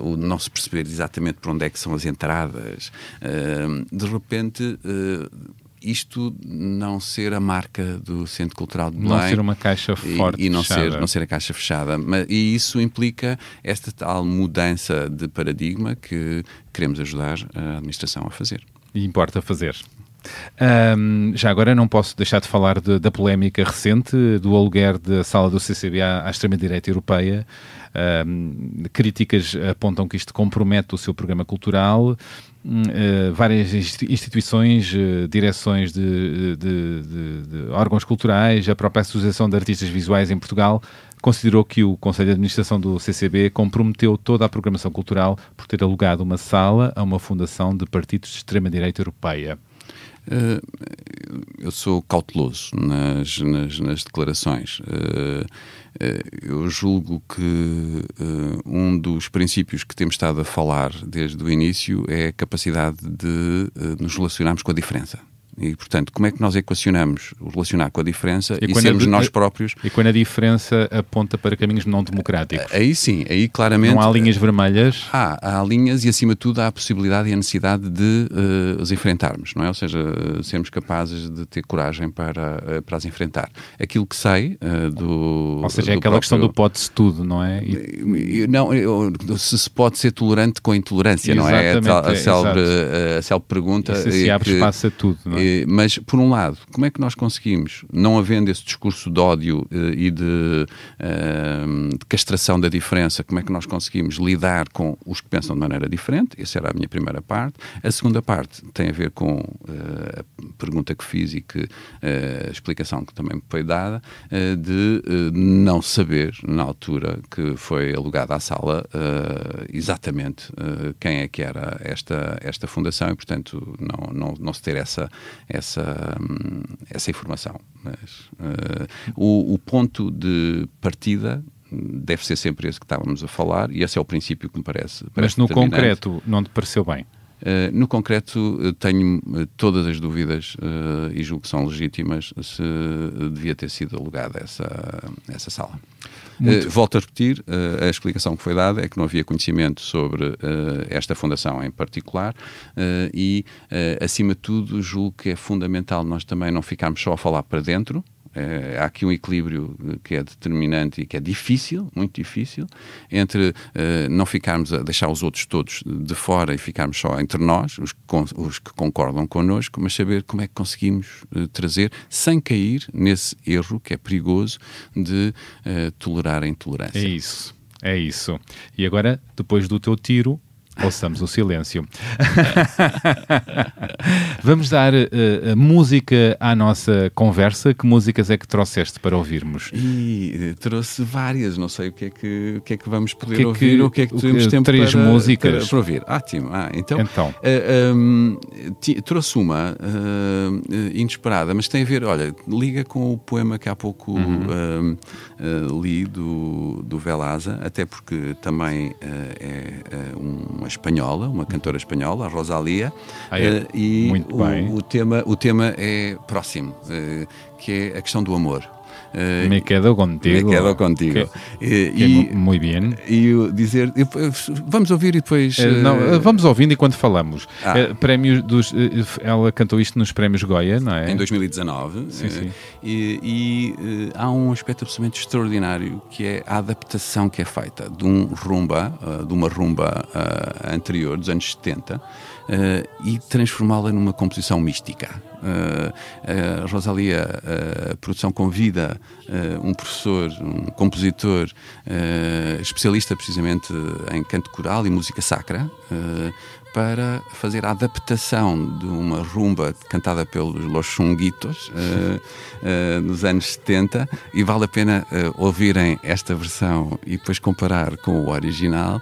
o não se perceber exatamente por onde é que são as entradas, de repente... isto não ser a marca do Centro Cultural de Belém. Não ser uma caixa forte e não fechada. ser a caixa fechada. E isso implica esta tal mudança de paradigma que queremos ajudar a administração a fazer. E importa fazer. Já agora não posso deixar de falar da polémica recente do aluguer da sala do CCB à extrema-direita europeia. Críticas apontam que isto compromete o seu programa cultural. Várias instituições, direções de órgãos culturais, a própria Associação de Artistas Visuais em Portugal considerou que o Conselho de Administração do CCB comprometeu toda a programação cultural por ter alugado uma sala a uma fundação de partidos de extrema-direita europeia. Eu sou cauteloso nas declarações. Eu julgo que um dos princípios que temos estado a falar desde o início é a capacidade de nos relacionarmos com a diferença. E, portanto, como é que nós equacionamos o relacionar com a diferença e sermos nós próprios... E quando a diferença aponta para caminhos não democráticos. Aí sim, aí claramente... Não há linhas vermelhas? Há linhas e, acima de tudo, há a possibilidade e a necessidade de as enfrentarmos, não é? Ou seja, sermos capazes de ter coragem para as enfrentar. Aquilo que sei do... Ou seja, é aquela questão do pode-se tudo, não é? Não, se pode ser tolerante com a intolerância, não é? A célebre pergunta... Se abre espaço a tudo, não é? Mas, por um lado, como é que nós conseguimos, não havendo esse discurso de ódio e de castração da diferença, como é que nós conseguimos lidar com os que pensam de maneira diferente? Essa era a minha primeira parte. A segunda parte tem a ver com a pergunta que fiz e a explicação que também me foi dada, de não saber, na altura que foi alugada a sala, exatamente quem é que era esta fundação e, portanto, não se ter essa informação. Mas, o ponto de partida deve ser sempre esse que estávamos a falar e esse é o princípio que me parece Mas no concreto não te pareceu bem? No concreto tenho todas as dúvidas e julgo que são legítimas se devia ter sido alugada essa sala. Volto a repetir, a explicação que foi dada é que não havia conhecimento sobre esta fundação em particular e, acima de tudo, julgo que é fundamental nós também não ficarmos só a falar para dentro. Há aqui um equilíbrio que é determinante e que é difícil, muito difícil, entre não ficarmos a deixar os outros todos de fora e ficarmos só entre nós, os que concordam connosco, mas saber como é que conseguimos trazer, sem cair nesse erro que é perigoso de tolerar a intolerância. É isso. E agora, depois do teu tiro, ouçamos o silêncio. Vamos dar música à nossa conversa. Que músicas é que trouxeste para ouvirmos? Trouxe várias, não sei o que é que vamos poder ouvir, o que é que temos tempo três músicas para ouvir. Ótimo. Então. Trouxe uma inesperada, mas tem a ver, olha, liga com o poema que há pouco li do Velasza, até porque também é uma espanhola, uma cantora espanhola, a Rosalía, e muito bem. O tema é próximo, que é a questão do amor. Me quedo contigo. Me quedo contigo. Muito bem. E dizer... Vamos ouvir e depois... Não, vamos ouvindo enquanto falamos. Prémios ela cantou isto nos Prémios Goya, não é? Em 2019. Sim. E há um aspecto absolutamente extraordinário, que é a adaptação que é feita de uma rumba anterior, dos anos 70, e transformá-la numa composição mística. A Rosalia, a produção convida um professor, um compositor especialista precisamente em canto coral e música sacra, para fazer a adaptação de uma rumba cantada pelos Los Chunguitos nos anos 70, e vale a pena ouvirem esta versão e depois comparar com o original,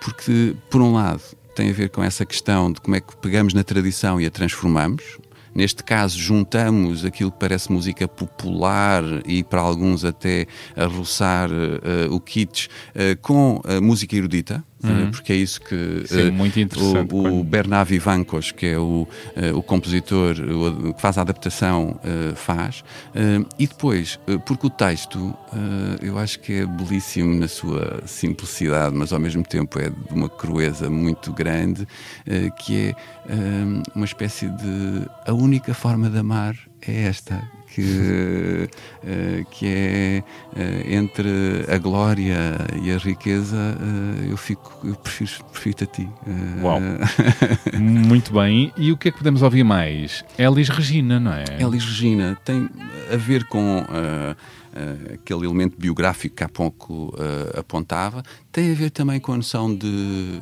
porque, por um lado, tem a ver com essa questão de como é que pegamos na tradição e a transformamos. Neste caso, juntamos aquilo que parece música popular e, para alguns, até a roçar o kitsch, com a música erudita, porque é isso que muito interessante, o Bernard Vivancos, que é o compositor que faz a adaptação, faz. E depois, porque o texto, eu acho que é belíssimo na sua simplicidade, mas ao mesmo tempo é de uma crueza muito grande, que é uma espécie de... A única forma de amar é esta, que é entre a glória e a riqueza, eu prefiro-te a ti. Uau! Muito bem. E o que é que podemos ouvir mais? Elis Regina, não é? Elis Regina tem a ver com aquele elemento biográfico que há pouco apontava, tem a ver também com a noção de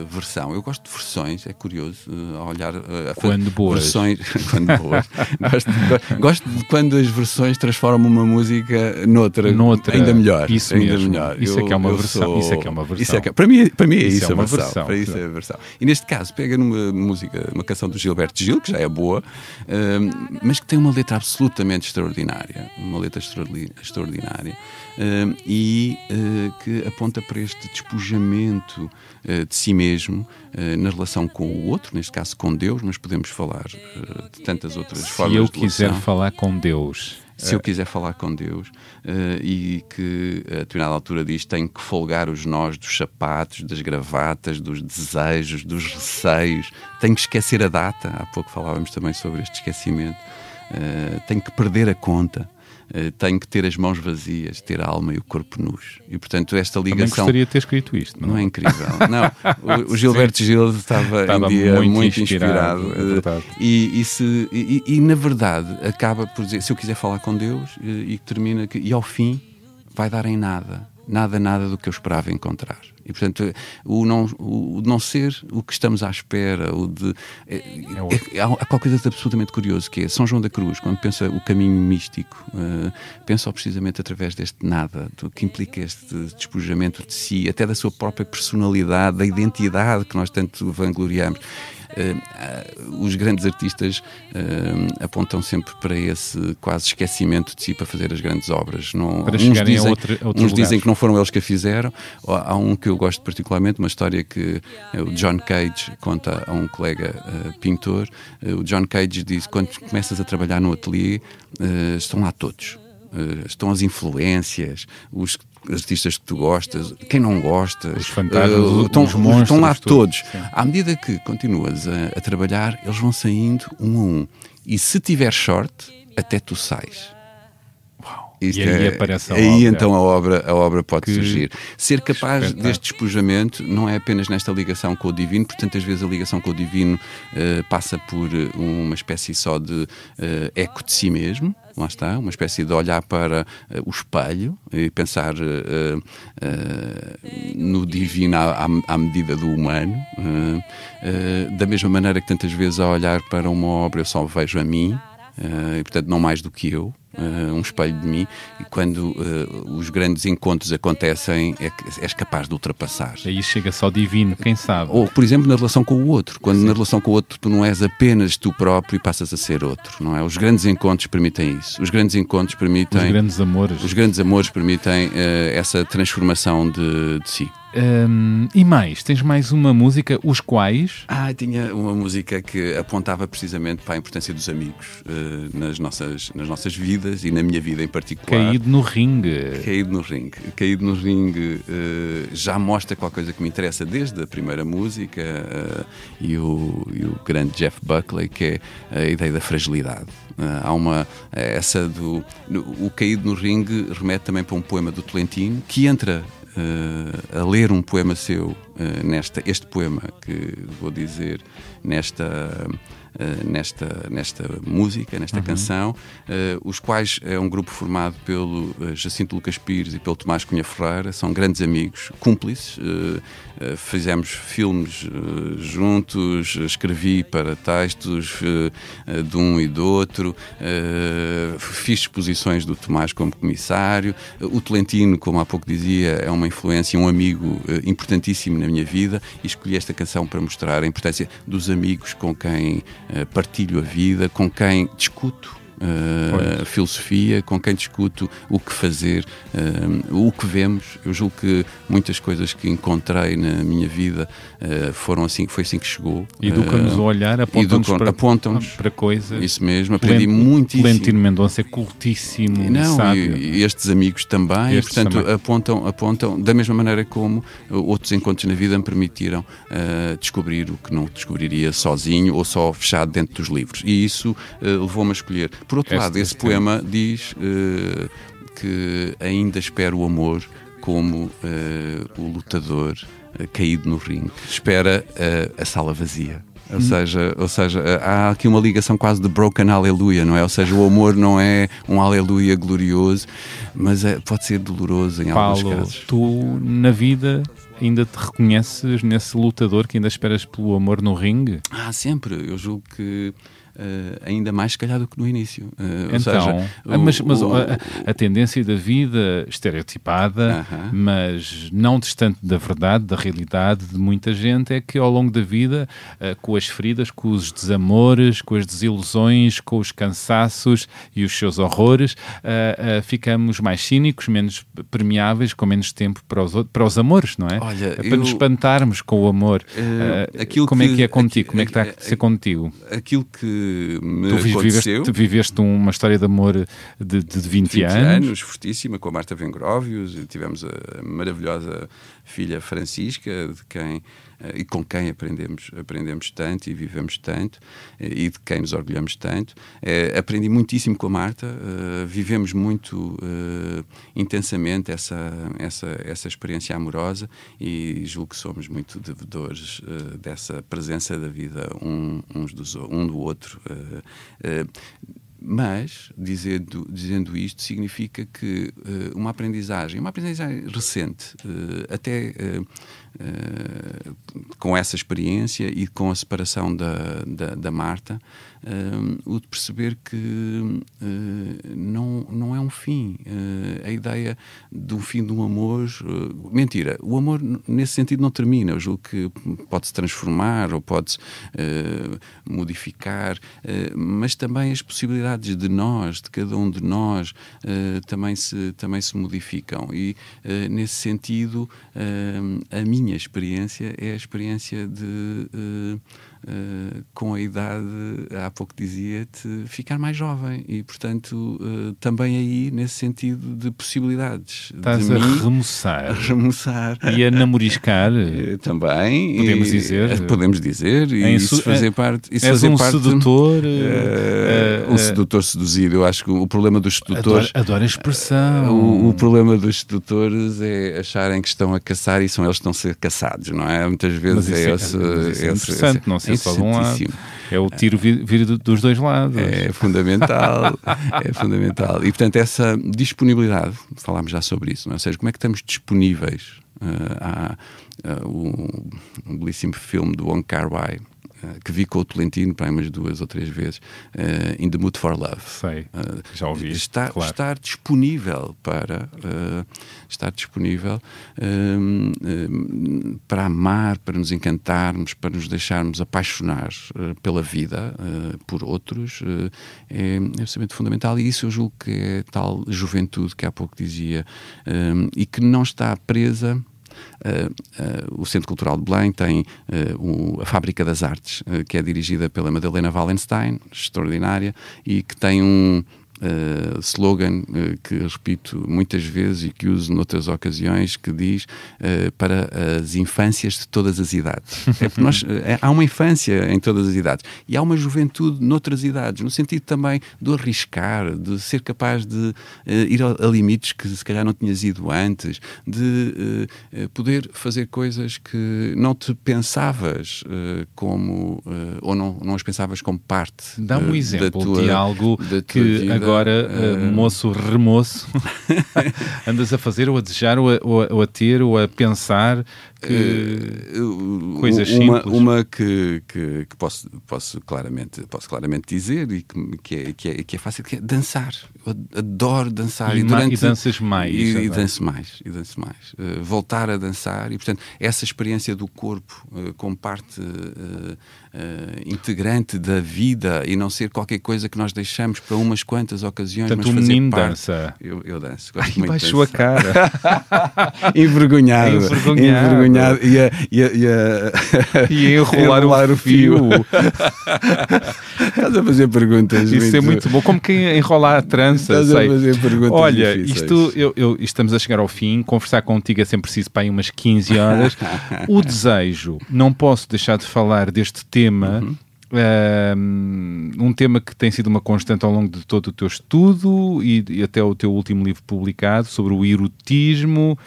versão. Eu gosto de versões, é curioso olhar quando boas. Versões, quando boas. Gosto de quando as versões transformam uma música noutra ainda melhor. Isso ainda mesmo. Melhor. Isso é que é uma versão. Isso é que é uma versão. Para mim é isso isso é uma a versão. versão. Para isso é a versão. E neste caso pega numa música, uma canção do Gilberto Gil, que já é boa, mas que tem uma letra absolutamente extraordinária. Uma letra extraordinária, e que aponta para este despojamento de si mesmo na relação com o outro, neste caso com Deus, mas podemos falar de tantas outras formas de relação. Se eu quiser falar com Deus... Se eu quiser falar com Deus, e que a determinada altura diz, tenho que folgar os nós dos sapatos, das gravatas, dos desejos, dos receios, tenho que esquecer a data. Há pouco falávamos também sobre este esquecimento. Tenho que perder a conta. Tenho que ter as mãos vazias, ter a alma e o corpo nus. E, portanto, esta ligação... Também gostaria de ter escrito isto. Não é incrível? Não, o Gilberto Gil estava em dia muito inspirado. E, na verdade, acaba por dizer, se eu quiser falar com Deus, e termina que, e ao fim, vai dar em nada do que eu esperava encontrar. E, portanto, o não ser o que estamos à espera, há qualquer coisa de absolutamente curioso, que é São João da Cruz, quando pensa o caminho místico, pensa precisamente através deste nada, do que implica este despojamento de si, até da sua própria personalidade, da identidade que nós tanto vangloriamos. Os grandes artistas apontam sempre para esse quase esquecimento de si para fazer as grandes obras. Para chegarem a outros dizem que não foram eles que a fizeram. Há um que eu gosto particularmente, uma história que o John Cage conta a um colega pintor. O John Cage diz, quando começas a trabalhar no ateliê, estão lá todos. Estão as influências, os artistas que tu gostas, quem não gosta, os fantasmas, estão lá todos. Sim. À medida que continuas a trabalhar, eles vão saindo um a um. E se tiver sorte, até tu sais. Uau. E aí aparece a obra. Aí então a obra pode surgir. Ser capaz deste despojamento não é apenas nesta ligação com o divino, porque tantas vezes a ligação com o divino passa por uma espécie só de eco de si mesmo. Lá está, uma espécie de olhar para o espelho e pensar no divino à medida do humano. Da mesma maneira que tantas vezes ao olhar para uma obra eu só vejo a mim, e portanto não mais do que eu. Um espelho de mim, e quando os grandes encontros acontecem, és capaz de ultrapassar. Aí chega-se ao divino, quem sabe? Ou, por exemplo, na relação com o outro, quando na relação com o outro tu não és apenas tu próprio e passas a ser outro, não é? Os grandes encontros permitem isso. Os grandes encontros permitem... Os grandes amores permitem essa transformação de si. E mais? Tens mais uma música, Os Quais? Tinha uma música que apontava precisamente para a importância dos amigos nas nossas vidas. vidas e na minha vida em particular. Caído no ringue. Caído no ringue já mostra qualquer coisa que me interessa desde a primeira música e o grande Jeff Buckley, que é a ideia da fragilidade. Há o caído no ringue remete também para um poema do Tolentino, que entra a ler um poema seu, este poema que vou dizer nesta música, nesta canção, os quais é um grupo formado pelo Jacinto Lucas Pires e pelo Tomás Cunha Ferreira, são grandes amigos, cúmplices, fizemos filmes juntos, escrevi para textos de um e do outro, fiz exposições do Tomás como comissário, o Tolentino, como há pouco dizia, é uma influência, um amigo importantíssimo na minha vida, e escolhi esta canção para mostrar a importância dos amigos com quem partilho a vida, com quem discuto filosofia, com quem discuto o que fazer, o que vemos. Eu julgo que muitas coisas que encontrei na minha vida foi assim que chegou. Educa-nos a olhar, apontam-nos para coisas. Isso mesmo, aprendi muitíssimo. Tolentino Mendonça é cultíssimo, sábio. E estes amigos também, Estes e, portanto, também. apontam da mesma maneira como outros encontros na vida me permitiram descobrir o que não descobriria sozinho ou só fechado dentro dos livros. E isso levou-me a escolher. Por outro lado, esse poema diz que ainda espera o amor como o lutador caído no ringue. Espera a sala vazia. Ou seja, há aqui uma ligação quase de broken aleluia, não é? Ou seja, o amor não é um aleluia glorioso, mas pode ser doloroso em alguns casos. Tu, na vida, ainda te reconheces nesse lutador que ainda esperas pelo amor no ringue? Sempre. Eu julgo que ainda mais se calhar do que no início. A tendência da vida estereotipada, mas não distante da verdade, da realidade de muita gente, é que ao longo da vida, com as feridas, com os desamores, com as desilusões, com os cansaços e os seus horrores, ficamos mais cínicos, menos permeáveis, com menos tempo para os amores, não é? Olha, para nos espantarmos com o amor. Como é que é contigo? Como é que está a ser contigo? Aquilo que me aconteceu... Tu viveste uma história de amor de 20 anos. Fortíssima, com a Marta Vengróvios, tivemos a maravilhosa filha Francisca, e com quem aprendemos tanto e vivemos tanto, e de quem nos orgulhamos tanto. Aprendi muitíssimo com a Marta, vivemos muito intensamente essa experiência amorosa, e julgo que somos muito devedores dessa presença da vida um do outro. Mas, dizendo isto, significa que uma aprendizagem recente, até com essa experiência e com a separação da Marta, o de perceber que não é um fim. A ideia do fim de um amor... mentira, o amor nesse sentido não termina. Eu julgo que pode-se transformar ou pode-se modificar, mas também as possibilidades de cada um de nós, também se modificam. E nesse sentido, a minha experiência é a experiência de... com a idade, há pouco dizia-te, ficar mais jovem, e portanto também aí nesse sentido de possibilidades. Estás de a remoçar e a namoriscar também, podemos dizer e isso fazer parte. Sedutor, um sedutor seduzido. Eu acho que o problema dos sedutores, adoro a expressão. O problema dos sedutores é acharem que estão a caçar e são eles que estão a ser caçados, não é? Muitas vezes é interessante, não sei só de um lado. É o tiro vir dos dois lados. É fundamental. É fundamental. E, portanto, essa disponibilidade, falámos já sobre isso, não é? Ou seja, como é que estamos disponíveis? Há um belíssimo filme do Wong Kar-wai, que vi com o Tolentino para umas 2 ou 3 vezes, In the Mood for Love. Sei, já ouvi. Estar disponível para para amar, para nos encantarmos, para nos deixarmos apaixonar pela vida, por outros, é absolutamente fundamental. E isso eu julgo que é tal juventude que há pouco dizia, e que não está presa. O Centro Cultural de Belém tem a Fábrica das Artes, que é dirigida pela Madalena Wallenstein, extraordinária, e que tem slogan que repito muitas vezes e que uso noutras ocasiões, que diz para as infâncias de todas as idades. Porque há uma infância em todas as idades e há uma juventude noutras idades, no sentido também de arriscar, de ser capaz de ir a limites que se calhar não tinhas ido antes, de poder fazer coisas que não te pensavas como, ou não as pensavas como parte. Dá-me um exemplo de algo que vida, agora, moço, remoço, andas a fazer, ou a desejar, ou a ter, ou a pensar, coisas simples. Uma que posso claramente dizer e que é fácil, que é dançar. Eu adoro dançar. E danças mais. E danço mais. Voltar a dançar. E, portanto, essa experiência do corpo como parte integrante da vida e não ser qualquer coisa que nós deixamos para umas quantas ocasiões. Portanto, mas o menino parte. Dança. Eu danço. Gosto muito de baixou a cara. Envergonhado. E a enrolar o fio. Estás a fazer perguntas. Isso é muito bom. Como quem enrola a trança. Estás a fazer perguntas. Olha, difíceis. Estamos a chegar ao fim. Conversar contigo é sempre preciso para aí umas 15 horas. O desejo. Não posso deixar de falar deste tema. Um tema que tem sido uma constante ao longo de todo o teu estudo e até o teu último livro publicado sobre o erotismo.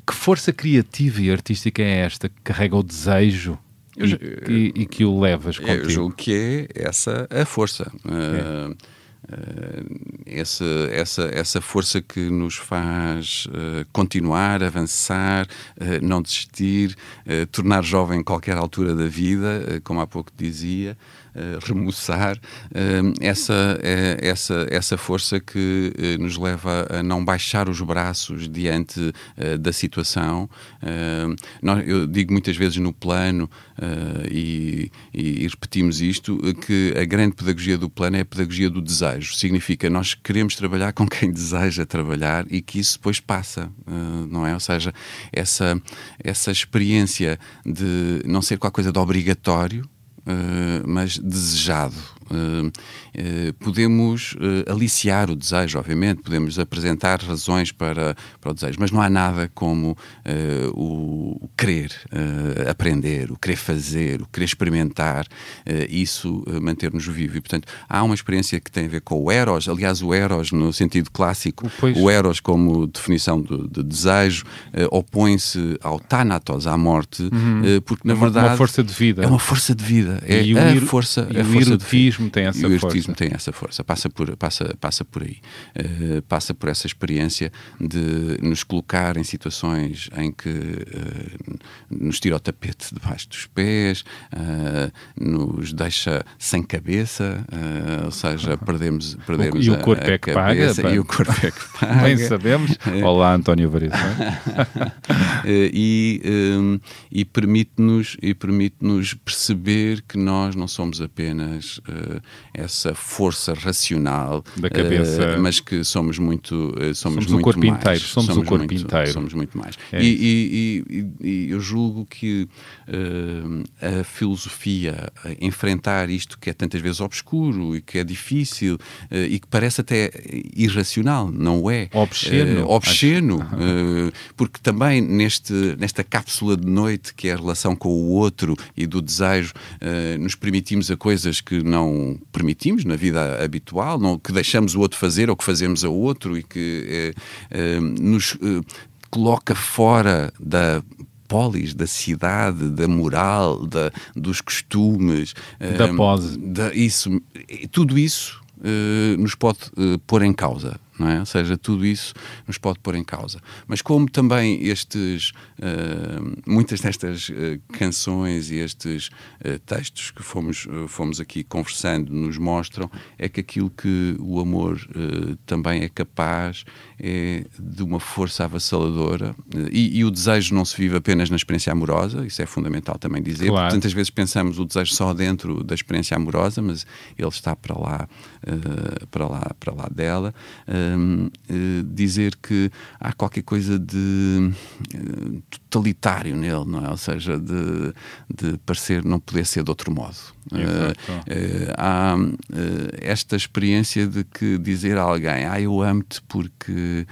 Que força criativa e artística é esta que carrega o desejo e que o levas contigo? Eu julgo que é essa a força. Essa força que nos faz continuar, avançar, não desistir, tornar jovem em qualquer altura da vida, como há pouco dizia, remoçar, essa força que nos leva a não baixar os braços diante da situação. Eu digo muitas vezes no plano, e repetimos isto, que a grande pedagogia do plano é a pedagogia do desejo. Significa nós queremos trabalhar com quem deseja trabalhar e que isso depois passa, não é? Ou seja, essa experiência de não ser qualquer coisa de obrigatório, mas desejado. Podemos aliciar o desejo, obviamente, podemos apresentar razões para o desejo, mas não há nada como o querer aprender, o querer fazer, o querer experimentar, isso manter-nos vivos. E, portanto, há uma experiência que tem a ver com o eros. Aliás, o eros, no sentido clássico, o eros como definição de desejo, opõe-se ao thanatos, à morte, porque, na verdade, uma força de vida. É uma força de vida. É a força. E o erotismo tem essa força. O erotismo tem essa força. Passa por aí. Passa por essa experiência de nos colocar em situações em que nos tira o tapete debaixo dos pés, nos deixa sem cabeça, ou seja, perdemos e o corpo é que cabeça, paga. E o corpo é que paga. Bem sabemos. Olá, António Variação. E permite-nos perceber que nós não somos apenas essa força racional da cabeça, mas que somos muito o corpo mais. Inteiro. Somos o corpo inteiro. Somos muito mais. E eu julgo que a filosofia, enfrentar isto que é tantas vezes obscuro e que é difícil e que parece até irracional, não é? Obsceno. Porque também nesta cápsula de noite que é a relação com o outro e do desejo, nos permitimos a coisas que não permitimos na vida habitual, que deixamos o outro fazer ou que fazemos a outro e que nos coloca fora da polis, da cidade, da moral, dos costumes, da pose. Tudo isso nos pode pôr em causa. Não é? Ou seja, tudo isso nos pode pôr em causa. Mas como também muitas destas canções e estes textos que fomos aqui conversando nos mostram, é que aquilo que o amor também é capaz é de uma força avassaladora, e o desejo não se vive apenas na experiência amorosa, isso é fundamental também dizer, claro. Porque tantas vezes pensamos o desejo só dentro da experiência amorosa, mas ele está para lá dela. dizer que há qualquer coisa de totalitário nele, não é? Ou seja, de parecer não poder ser de outro modo. Há esta experiência de que dizer a alguém, eu amo-te porque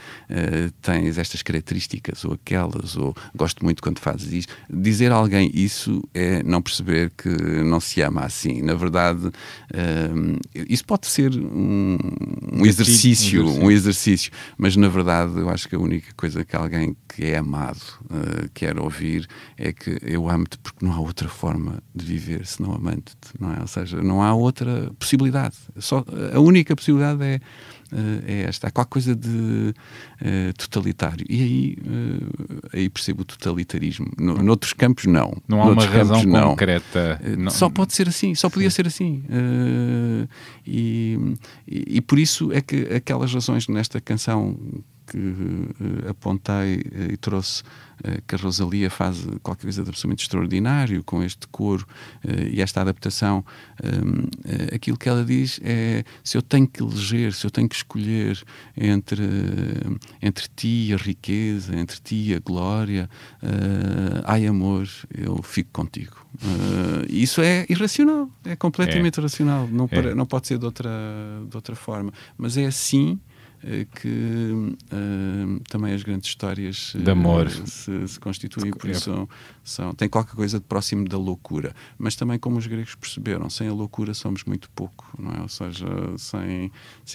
tens estas características ou aquelas, ou gosto muito quando fazes isto. Dizer a alguém isso é não perceber que não se ama assim. Na verdade, isso pode ser um exercício, mas na verdade eu acho que a única coisa que alguém que é amado quer ouvir é que eu amo-te porque não há outra forma de viver senão amando-te, não é? Ou seja, não há outra possibilidade. A única possibilidade é esta. Há qualquer coisa de totalitário. E aí percebo o totalitarismo. Noutros campos, não. Não há uma razão concreta. Só pode ser assim. Só podia ser assim. E por isso é que aquelas razões nesta canção que apontei e trouxe, que a Rosalía faz qualquer coisa de absolutamente extraordinário com este coro e esta adaptação. Aquilo que ela diz é: se eu tenho que eleger, se eu tenho que escolher entre ti e a riqueza, entre ti e a glória, ai amor, eu fico contigo. Isso é irracional, é completamente irracional, não pode ser de outra forma, mas é assim que também as grandes histórias de amor se constituem, por isso tem qualquer coisa de próximo da loucura, mas também, como os gregos perceberam, sem a loucura somos muito pouco, não é? Ou seja, sem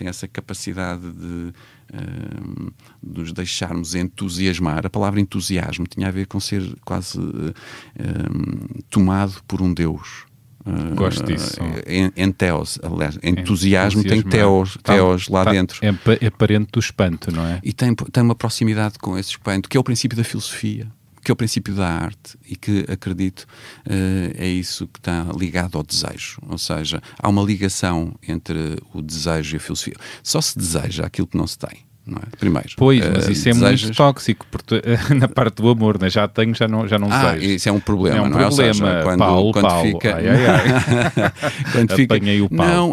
essa capacidade de nos deixarmos entusiasmar. A palavra entusiasmo tinha a ver com ser quase tomado por um Deus. Gosto disso. Enteos, aliás, entusiasmo tem teos lá dentro. É parente do espanto, não é? E tem uma proximidade com esse espanto, que é o princípio da filosofia, que é o princípio da arte, e que, acredito, é isso que está ligado ao desejo. Ou seja, há uma ligação entre o desejo e a filosofia. Só se deseja aquilo que não se tem. Não é? Primeiro. Pois, mas isso é muito tóxico porque, na parte do amor, né? Já tenho, já não desejo. Isso é um problema, não é? Ou seja, quando fica... quando fica... Apanhei o pau. Não,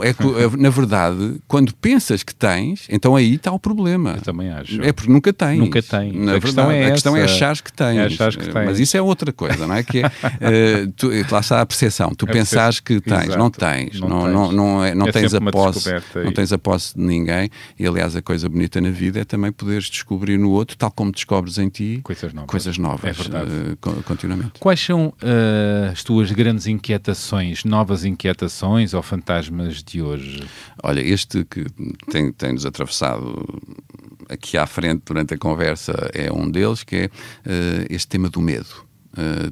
na verdade, quando pensas que tens, então aí está o problema. Eu também acho. É porque nunca tens. Nunca tens. Na verdade, a questão é achares que tens. Mas isso é outra coisa, não é? Que lá está a percepção. Tu pensares que tens, exato. Não tens. Não tens a posse. Não tens a posse de ninguém. E, aliás, a coisa bonita na vida é também poderes descobrir no outro, tal como descobres em ti, coisas novas. É verdade. Continuamente. Quais são as tuas grandes inquietações, novas inquietações ou fantasmas de hoje? Olha, este que tem-nos atravessado aqui à frente durante a conversa é um deles, que é este tema do medo.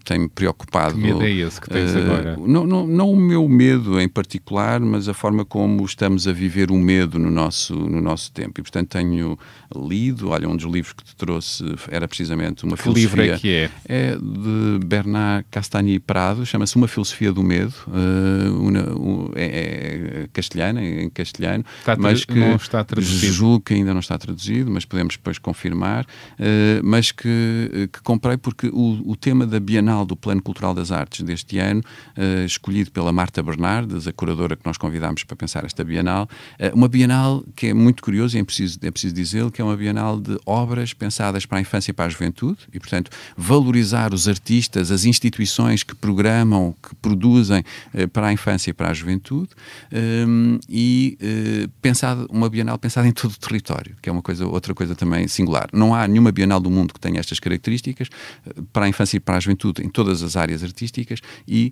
Tem-me preocupado. Que medo é esse que tens agora? Não o meu medo em particular, mas a forma como estamos a viver o medo no nosso tempo. E, portanto, tenho lido, olha, um dos livros que te trouxe era precisamente uma filosofia... Que livro é que é? É de Bernard Castanhi Prado, chama-se Uma Filosofia do Medo, é castelhana, em castelhano, mas que não está traduzido. Julgo que ainda não está traduzido, mas podemos depois confirmar, mas que comprei porque o tema da Bienal do Plano Cultural das Artes deste ano, escolhido pela Marta Bernardes, a curadora que nós convidámos para pensar esta Bienal, uma Bienal que é muito curiosa, e é preciso dizê-lo, que é uma Bienal de obras pensadas para a infância e para a juventude, e, portanto, valorizar os artistas, as instituições que programam, que produzem para a infância e para a juventude, uma Bienal pensada em todo o território, que é outra coisa também singular. Não há nenhuma Bienal do mundo que tenha estas características para a infância e para a juventude em todas as áreas artísticas e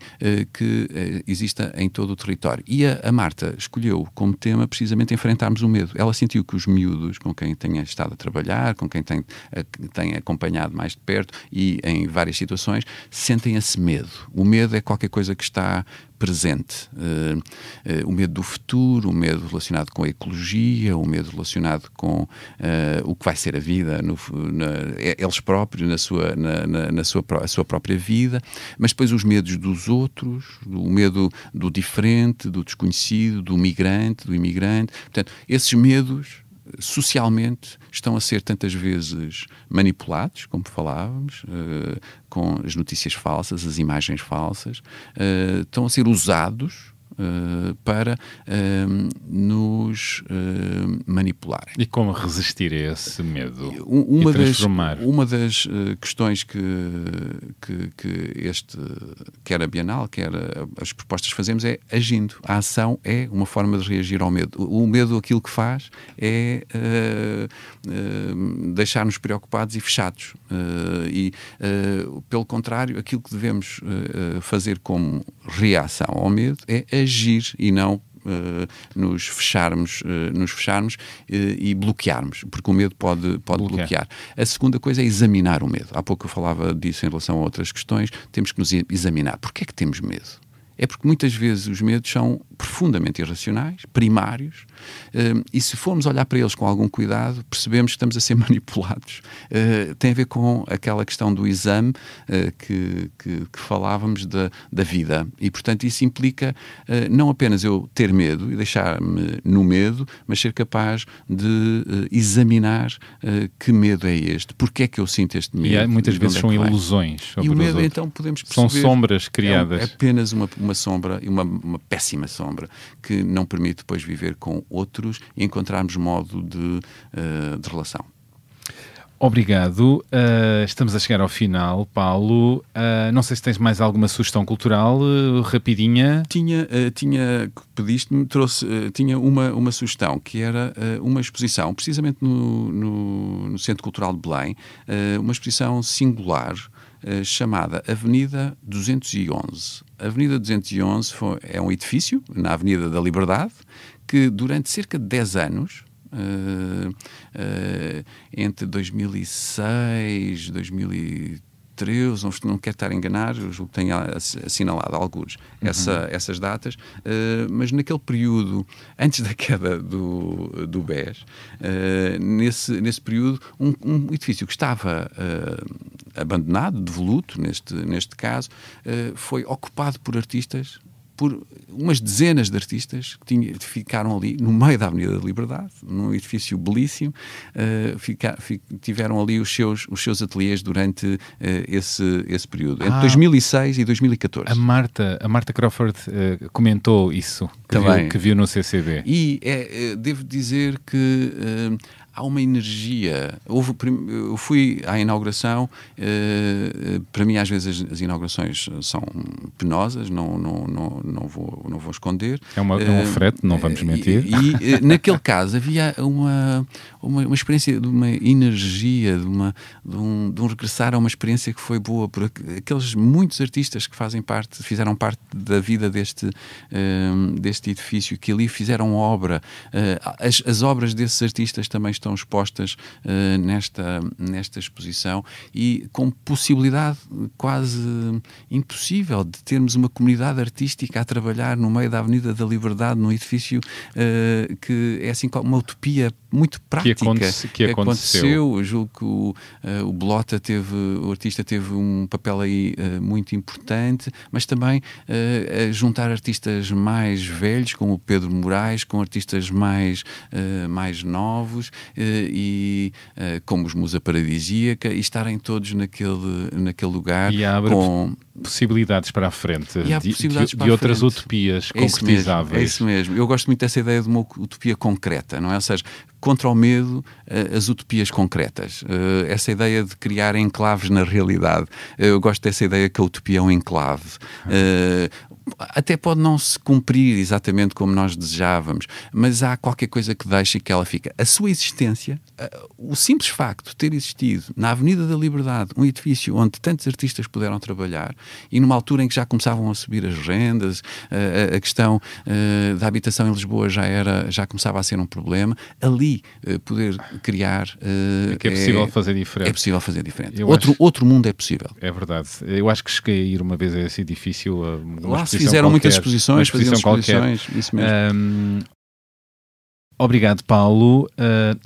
que exista em todo o território. E a Marta escolheu como tema precisamente enfrentarmos o medo. Ela sentiu que os miúdos com quem tenha estado a trabalhar, com quem tem acompanhado mais de perto e em várias situações, sentem esse medo. O medo é qualquer coisa que está presente. O medo do futuro, o medo relacionado com a ecologia, o medo relacionado com o que vai ser a vida, eles próprios, na sua própria vida, mas depois os medos dos outros, o medo do diferente, do desconhecido, do migrante, do imigrante. Portanto, esses medos socialmente estão a ser tantas vezes manipulados, como falávamos, com as notícias falsas, as imagens falsas, estão a ser usados para nos manipularem. E como resistir a esse medo? Uma das questões que quer a Bienal, quer as propostas que fazemos é agindo. A ação é uma forma de reagir ao medo. O medo, aquilo que faz é deixar-nos preocupados e fechados. Pelo contrário, aquilo que devemos fazer como reação ao medo é agir e não nos fecharmos e bloquearmos, porque o medo pode bloquear. A segunda coisa é examinar o medo. Há pouco eu falava disso em relação a outras questões. Temos que nos examinar. Porquê é que temos medo? É porque muitas vezes os medos são profundamente irracionais, primários, e se formos olhar para eles com algum cuidado, percebemos que estamos a ser manipulados. Tem a ver com aquela questão do exame que falávamos da vida. E, portanto, isso implica não apenas eu ter medo e deixar-me no medo, mas ser capaz de examinar que medo é este, porque é que eu sinto este medo. E muitas vezes são ilusões sobre e o os medo, outros. então, podemos perceber... São sombras criadas. É apenas uma sombra, e uma péssima sombra, que não permite depois viver com outros e encontrarmos modo de relação. Obrigado. Estamos a chegar ao final, Paulo. Não sei se tens mais alguma sugestão cultural, rapidinha. Tinha pediste-me, tinha uma sugestão, que era uma exposição, precisamente no Centro Cultural de Belém, uma exposição singular, chamada Avenida 211. A Avenida 211 é um edifício na Avenida da Liberdade que durante cerca de 10 anos, entre 2006 e 2013, não quero estar a enganar, eu julgo que tenha assinalado alguns essas datas, mas naquele período, antes da queda do BES, nesse período, um edifício que estava abandonado, devoluto, neste caso, foi ocupado por artistas, por umas dezenas de artistas que ficaram ali no meio da Avenida da Liberdade, num edifício belíssimo, tiveram ali os seus ateliês durante esse período, entre 2006 e 2014. A Marta Crawford comentou isso, que viu no CCB. E devo dizer que há uma energia. Eu fui à inauguração, para mim às vezes as inaugurações são penosas, não vou esconder. É um frete, não vamos mentir. E naquele caso havia uma experiência de uma energia, de um regressar a uma experiência que foi boa, por aqueles muitos artistas que fizeram parte da vida deste edifício, que ali fizeram obra. As obras desses artistas também estão expostas nesta exposição, e com possibilidade quase impossível de termos uma comunidade artística a trabalhar no meio da Avenida da Liberdade, num edifício que é assim uma utopia muito prática que aconteceu. Eu julgo que o Blota o artista teve um papel aí muito importante, mas também juntar artistas mais velhos, como o Pedro Moraes, com artistas mais novos, e como os Musa Paradisíaca, e estarem todos naquele lugar. E abre possibilidades para a frente de outras utopias concretizáveis. É isso mesmo. Eu gosto muito dessa ideia de uma utopia concreta, não é? Ou seja, contra o medo, as utopias concretas. Essa ideia de criar enclaves na realidade. Eu gosto dessa ideia que a utopia é um enclave. Até pode não se cumprir exatamente como nós desejávamos, mas há qualquer coisa que deixa e que ela fica. A sua existência, o simples facto de ter existido na Avenida da Liberdade, um edifício onde tantos artistas puderam trabalhar, e numa altura em que já começavam a subir as rendas, a questão da habitação em Lisboa já começava a ser um problema, ali poder criar... que é possível fazer diferente. É possível fazer diferente. Outro mundo é possível. É verdade. Eu acho que cheguei a ir uma vez a esse edifício. Lá se fizeram muitas exposições, faziam exposições, isso mesmo. Obrigado, Paulo.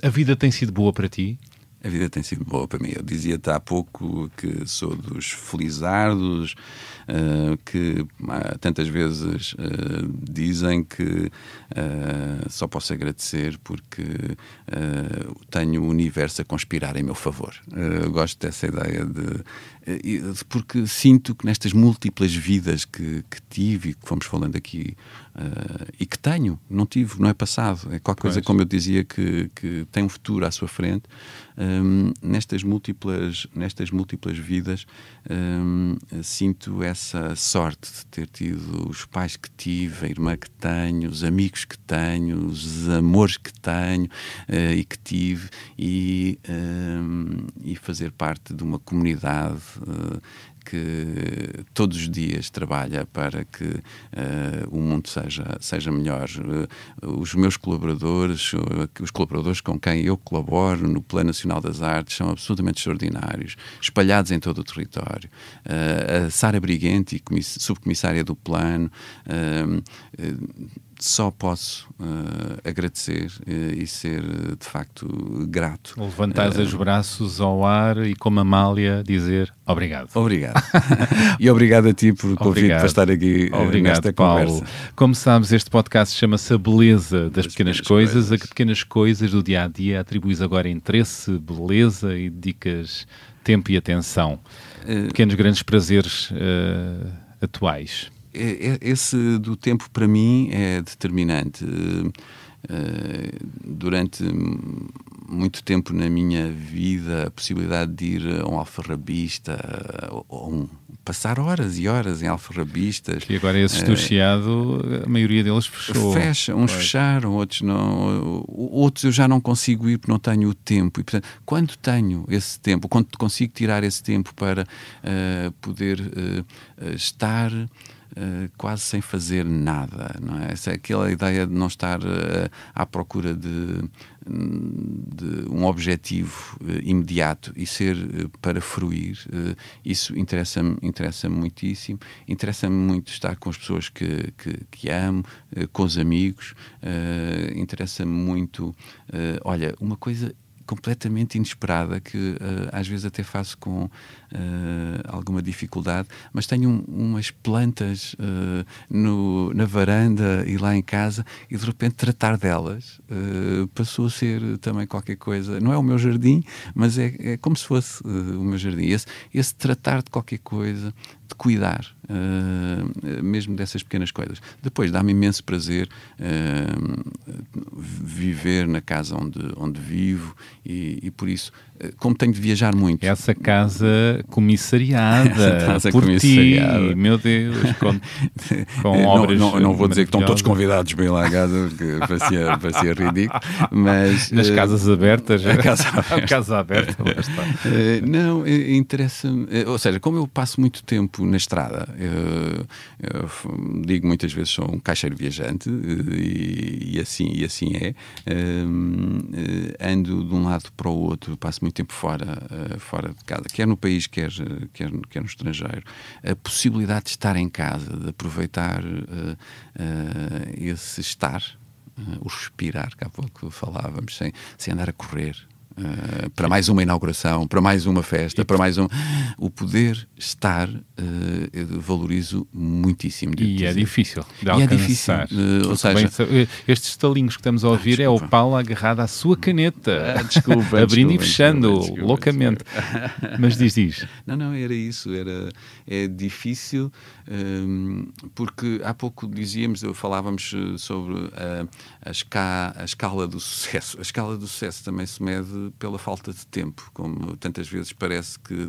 A vida tem sido boa para ti? A vida tem sido boa para mim. Eu dizia-te há pouco que sou dos felizardos, que tantas vezes dizem que só posso agradecer porque tenho o universo a conspirar em meu favor. Gosto dessa ideia porque sinto que nestas múltiplas vidas que tive e que fomos falando aqui e que tenho, não tive, não é passado, é qualquer coisa, como eu dizia, que tem um futuro à sua frente. Nestas múltiplas vidas sinto essa sorte de ter tido os pais que tive, a irmã que tenho, os amigos que tenho, os amores que tenho e que tive, e fazer parte de uma comunidade que todos os dias trabalha para que o mundo seja melhor. Os meus colaboradores, os colaboradores com quem eu colaboro no Plano Nacional das Artes são absolutamente extraordinários, espalhados em todo o território. A Sara Briguenti, subcomissária do Plano, só posso agradecer e ser de facto grato. Levantar os braços ao ar e, como Amália, dizer obrigado. Obrigado. E obrigado a ti por o convite para estar aqui nesta Paulo. Conversa. Como sabes, este podcast chama-se A Beleza das Pequenas Coisas. A que pequenas coisas do dia-a-dia atribuis agora interesse, beleza e dedicas tempo e atenção? Pequenos grandes prazeres atuais. Esse do tempo para mim é determinante. Durante muito tempo na minha vida, a possibilidade de ir a um alfarrabista ou passar horas e horas em alfarrabistas. E agora esse do Chiado, a maioria deles fechou. Uns fecharam, outros não. Outros eu já não consigo ir porque não tenho o tempo. E, portanto, quando tenho esse tempo, quando consigo tirar esse tempo para poder estar quase sem fazer nada, não é? Essa é aquela ideia de não estar à procura de um objetivo imediato e ser para fruir. Isso interessa-me muitíssimo. Interessa-me muito estar com as pessoas que amo, com os amigos. Interessa-me muito, olha, uma coisa completamente inesperada que às vezes até faço com alguma dificuldade, mas tenho umas plantas na varanda e lá em casa, e de repente tratar delas passou a ser também qualquer coisa. Não é o meu jardim, mas é como se fosse o meu jardim. Esse tratar de qualquer coisa, de cuidar mesmo dessas pequenas coisas. Depois dá-me imenso prazer viver na casa onde vivo, e por isso, como tenho de viajar muito. Essa casa comissariada casa por comissariada. Ti, meu Deus, com obras. Não vou dizer que estão todos convidados para ir lá à casa, porque parecia ridículo, mas nas casas abertas, a casa aberta, lá está. Não, interessa-me, ou seja, como eu passo muito tempo na estrada, eu digo muitas vezes sou um caixeiro viajante, e assim é. Ando de um lado para o outro, passo muito tempo fora de casa, quer no país, quer no estrangeiro. A possibilidade de estar em casa, de aproveitar esse estar, o respirar, que há pouco falávamos, sem andar a correr. Para mais uma inauguração, para mais uma festa, para mais o poder estar, eu valorizo muitíssimo. E é difícil de alcançar. Ou seja, estes estalinhos que estamos a ouvir é o Paulo agarrado à sua caneta, abrindo e fechando loucamente. Mas diz. Não, era isso. É difícil, porque há pouco falávamos sobre a escala do sucesso. A escala do sucesso também se mede pela falta de tempo, como tantas vezes parece que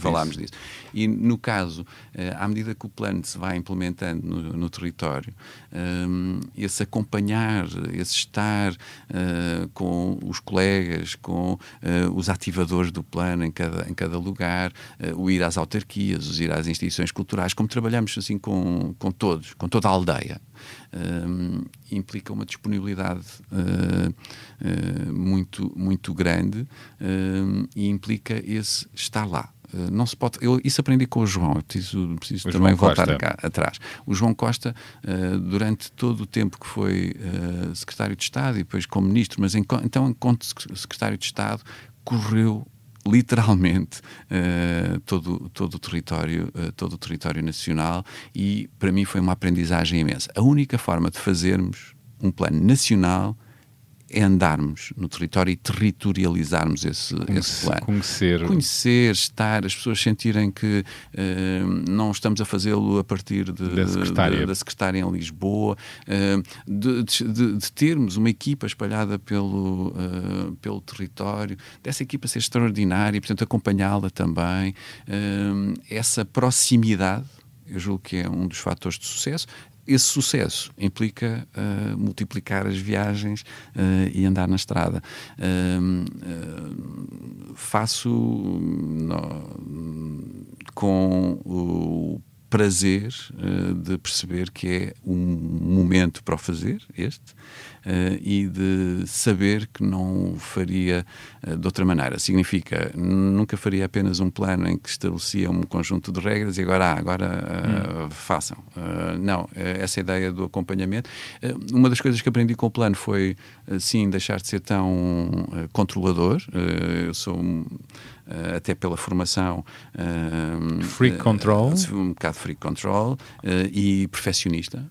falámos disso. E no caso, à medida que o plano se vai implementando no território, esse acompanhar, esse estar com os colegas, com os ativadores do plano em cada lugar, o ir às autarquias, o ir às instituições culturais, como trabalhamos assim com todos, com toda a aldeia, implica uma disponibilidade muito grande, e implica esse estar lá. Não se pode. Isso aprendi com o João. Eu preciso também voltar atrás. O João Costa, durante todo o tempo que foi secretário de Estado e depois como ministro, mas então enquanto secretário de Estado, percorreu literalmente todo o território nacional, e para mim foi uma aprendizagem imensa. A única forma de fazermos um plano nacional é andarmos no território e territorializarmos esse plano. Conhecer, estar, as pessoas sentirem que não estamos a fazê-lo a partir da secretária em Lisboa, de termos uma equipa espalhada pelo território, dessa equipa ser extraordinária e, portanto, acompanhá-la também. Essa proximidade, eu julgo que é um dos fatores de sucesso. Esse sucesso implica multiplicar as viagens e andar na estrada. Faço com o prazer de perceber que é um momento para o fazer, e de saber que não faria de outra maneira. Significa, nunca faria apenas um plano em que estabelecia um conjunto de regras e agora façam. Não, essa ideia do acompanhamento. Uma das coisas que aprendi com o plano foi, sim, deixar de ser tão controlador. Eu sou até pela formação freak control, um bocado freak control, e perfeccionista,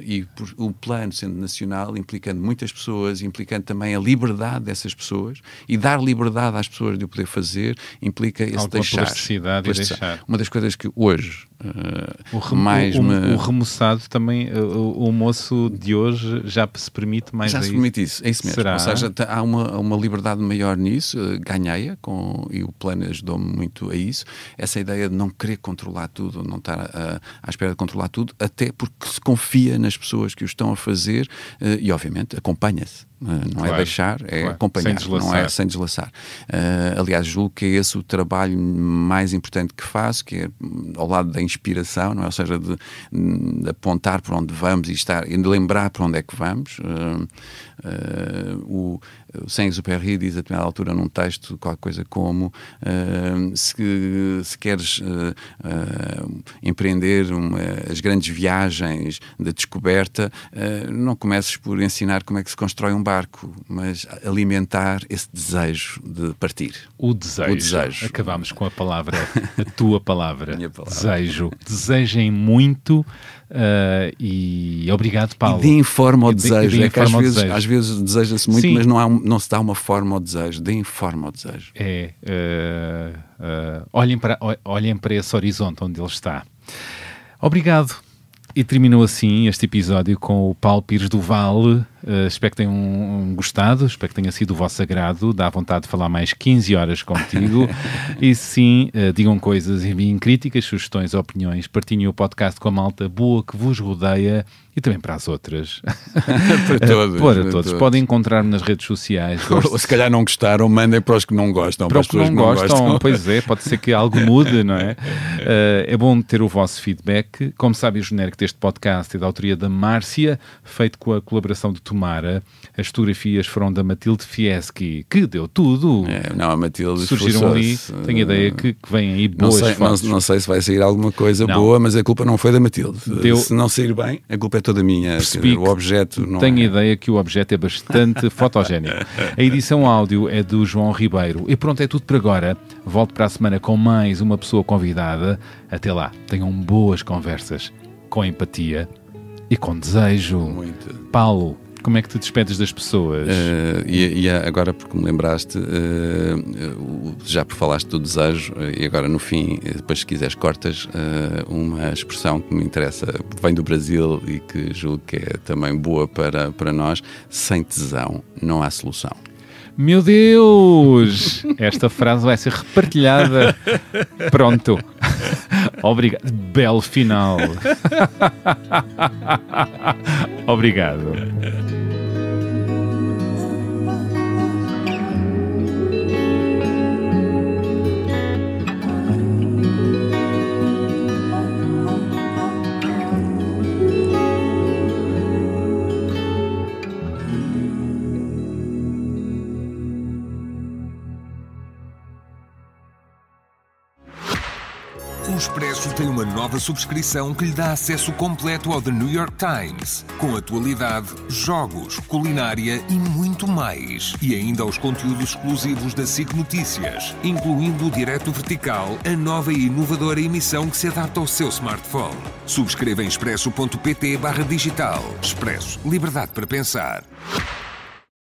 e o plano sendo nacional, implicando muitas pessoas, implicando também a liberdade dessas pessoas, e dar liberdade às pessoas de o poder fazer, implica esse deixar. Plasticidade e deixar. Uma das coisas que hoje o remoçado também, o moço de hoje já se permite mais. Já se permite isso, é isso mesmo. Será? Ou seja, há uma liberdade maior nisso, ganhei-a, e o plano ajudou-me muito a isso, essa ideia de não querer controlar tudo, não estar à espera de controlar tudo, até porque se confia nas pessoas que o estão a fazer, e obviamente acompanha-se. Não claro, é deixar, é acompanhar, não é sem deslaçar. Aliás, julgo que é esse o trabalho mais importante que faço, que é ao lado da inspiração, não é? Ou seja, de apontar para onde vamos e de lembrar para onde é que vamos. O Saint-Exupéry diz a determinada altura num texto qualquer coisa como se queres empreender as grandes viagens de descoberta, não comeces por ensinar como é que se constrói um barco, mas alimentar esse desejo de partir. O desejo. Acabámos com a palavra, a tua palavra. Minha palavra. Desejo. Desejem muito. E obrigado, Paulo. E deem forma ao desejo. É que às vezes deseja-se muito, sim, mas não se dá uma forma ao desejo. Deem forma ao desejo. Olhem para esse horizonte onde ele está. Obrigado. E terminou assim este episódio com o Paulo Pires do Vale. Espero que tenham gostado, espero que tenha sido o vosso agrado. Dá vontade de falar mais 15 horas contigo. E sim, digam coisas, enviem críticas, sugestões, opiniões, partilhem o podcast com a malta boa que vos rodeia e também para as outras. Para todos. Podem encontrar-me nas redes sociais. Ou se calhar não gostaram, mandem para os que não gostam. Para os que não gostam, pois é, pode ser que algo mude, não é? É bom ter o vosso feedback. Como sabe, o genérico deste podcast é da autoria da Márcia, feito com a colaboração de Tomara. As fotografias foram da Matilde Fieschi, que deu tudo. A Matilde surgiram ali. Tenho a ideia que vêm aí boas fotos. Não sei se vai sair alguma coisa boa, mas a culpa não foi da Matilde. Se não sair bem, a culpa é toda minha. O objeto não tenho a ideia que o objeto é bastante fotogénico. A edição áudio é do João Ribeiro. E pronto, é tudo por agora. Volto para a semana com mais uma pessoa convidada. Até lá, tenham boas conversas, com empatia e com desejo. Muito. Paulo, como é que te despedes das pessoas? E agora, porque me lembraste, já por falaste do desejo, e agora no fim, depois se quiseres cortas, uma expressão que me interessa, vem do Brasil e que julgo que é também boa para nós: sem tesão não há solução. Meu Deus! Esta frase vai ser repartilhada. Pronto. Obrigado. Belo final. Obrigado. Expresso tem uma nova subscrição que lhe dá acesso completo ao The New York Times, com atualidade, jogos, culinária e muito mais. E ainda aos conteúdos exclusivos da SIC Notícias, incluindo o Direto Vertical, a nova e inovadora emissão que se adapta ao seu smartphone. Subscreva em expresso.pt/digital. Expresso. Liberdade para pensar.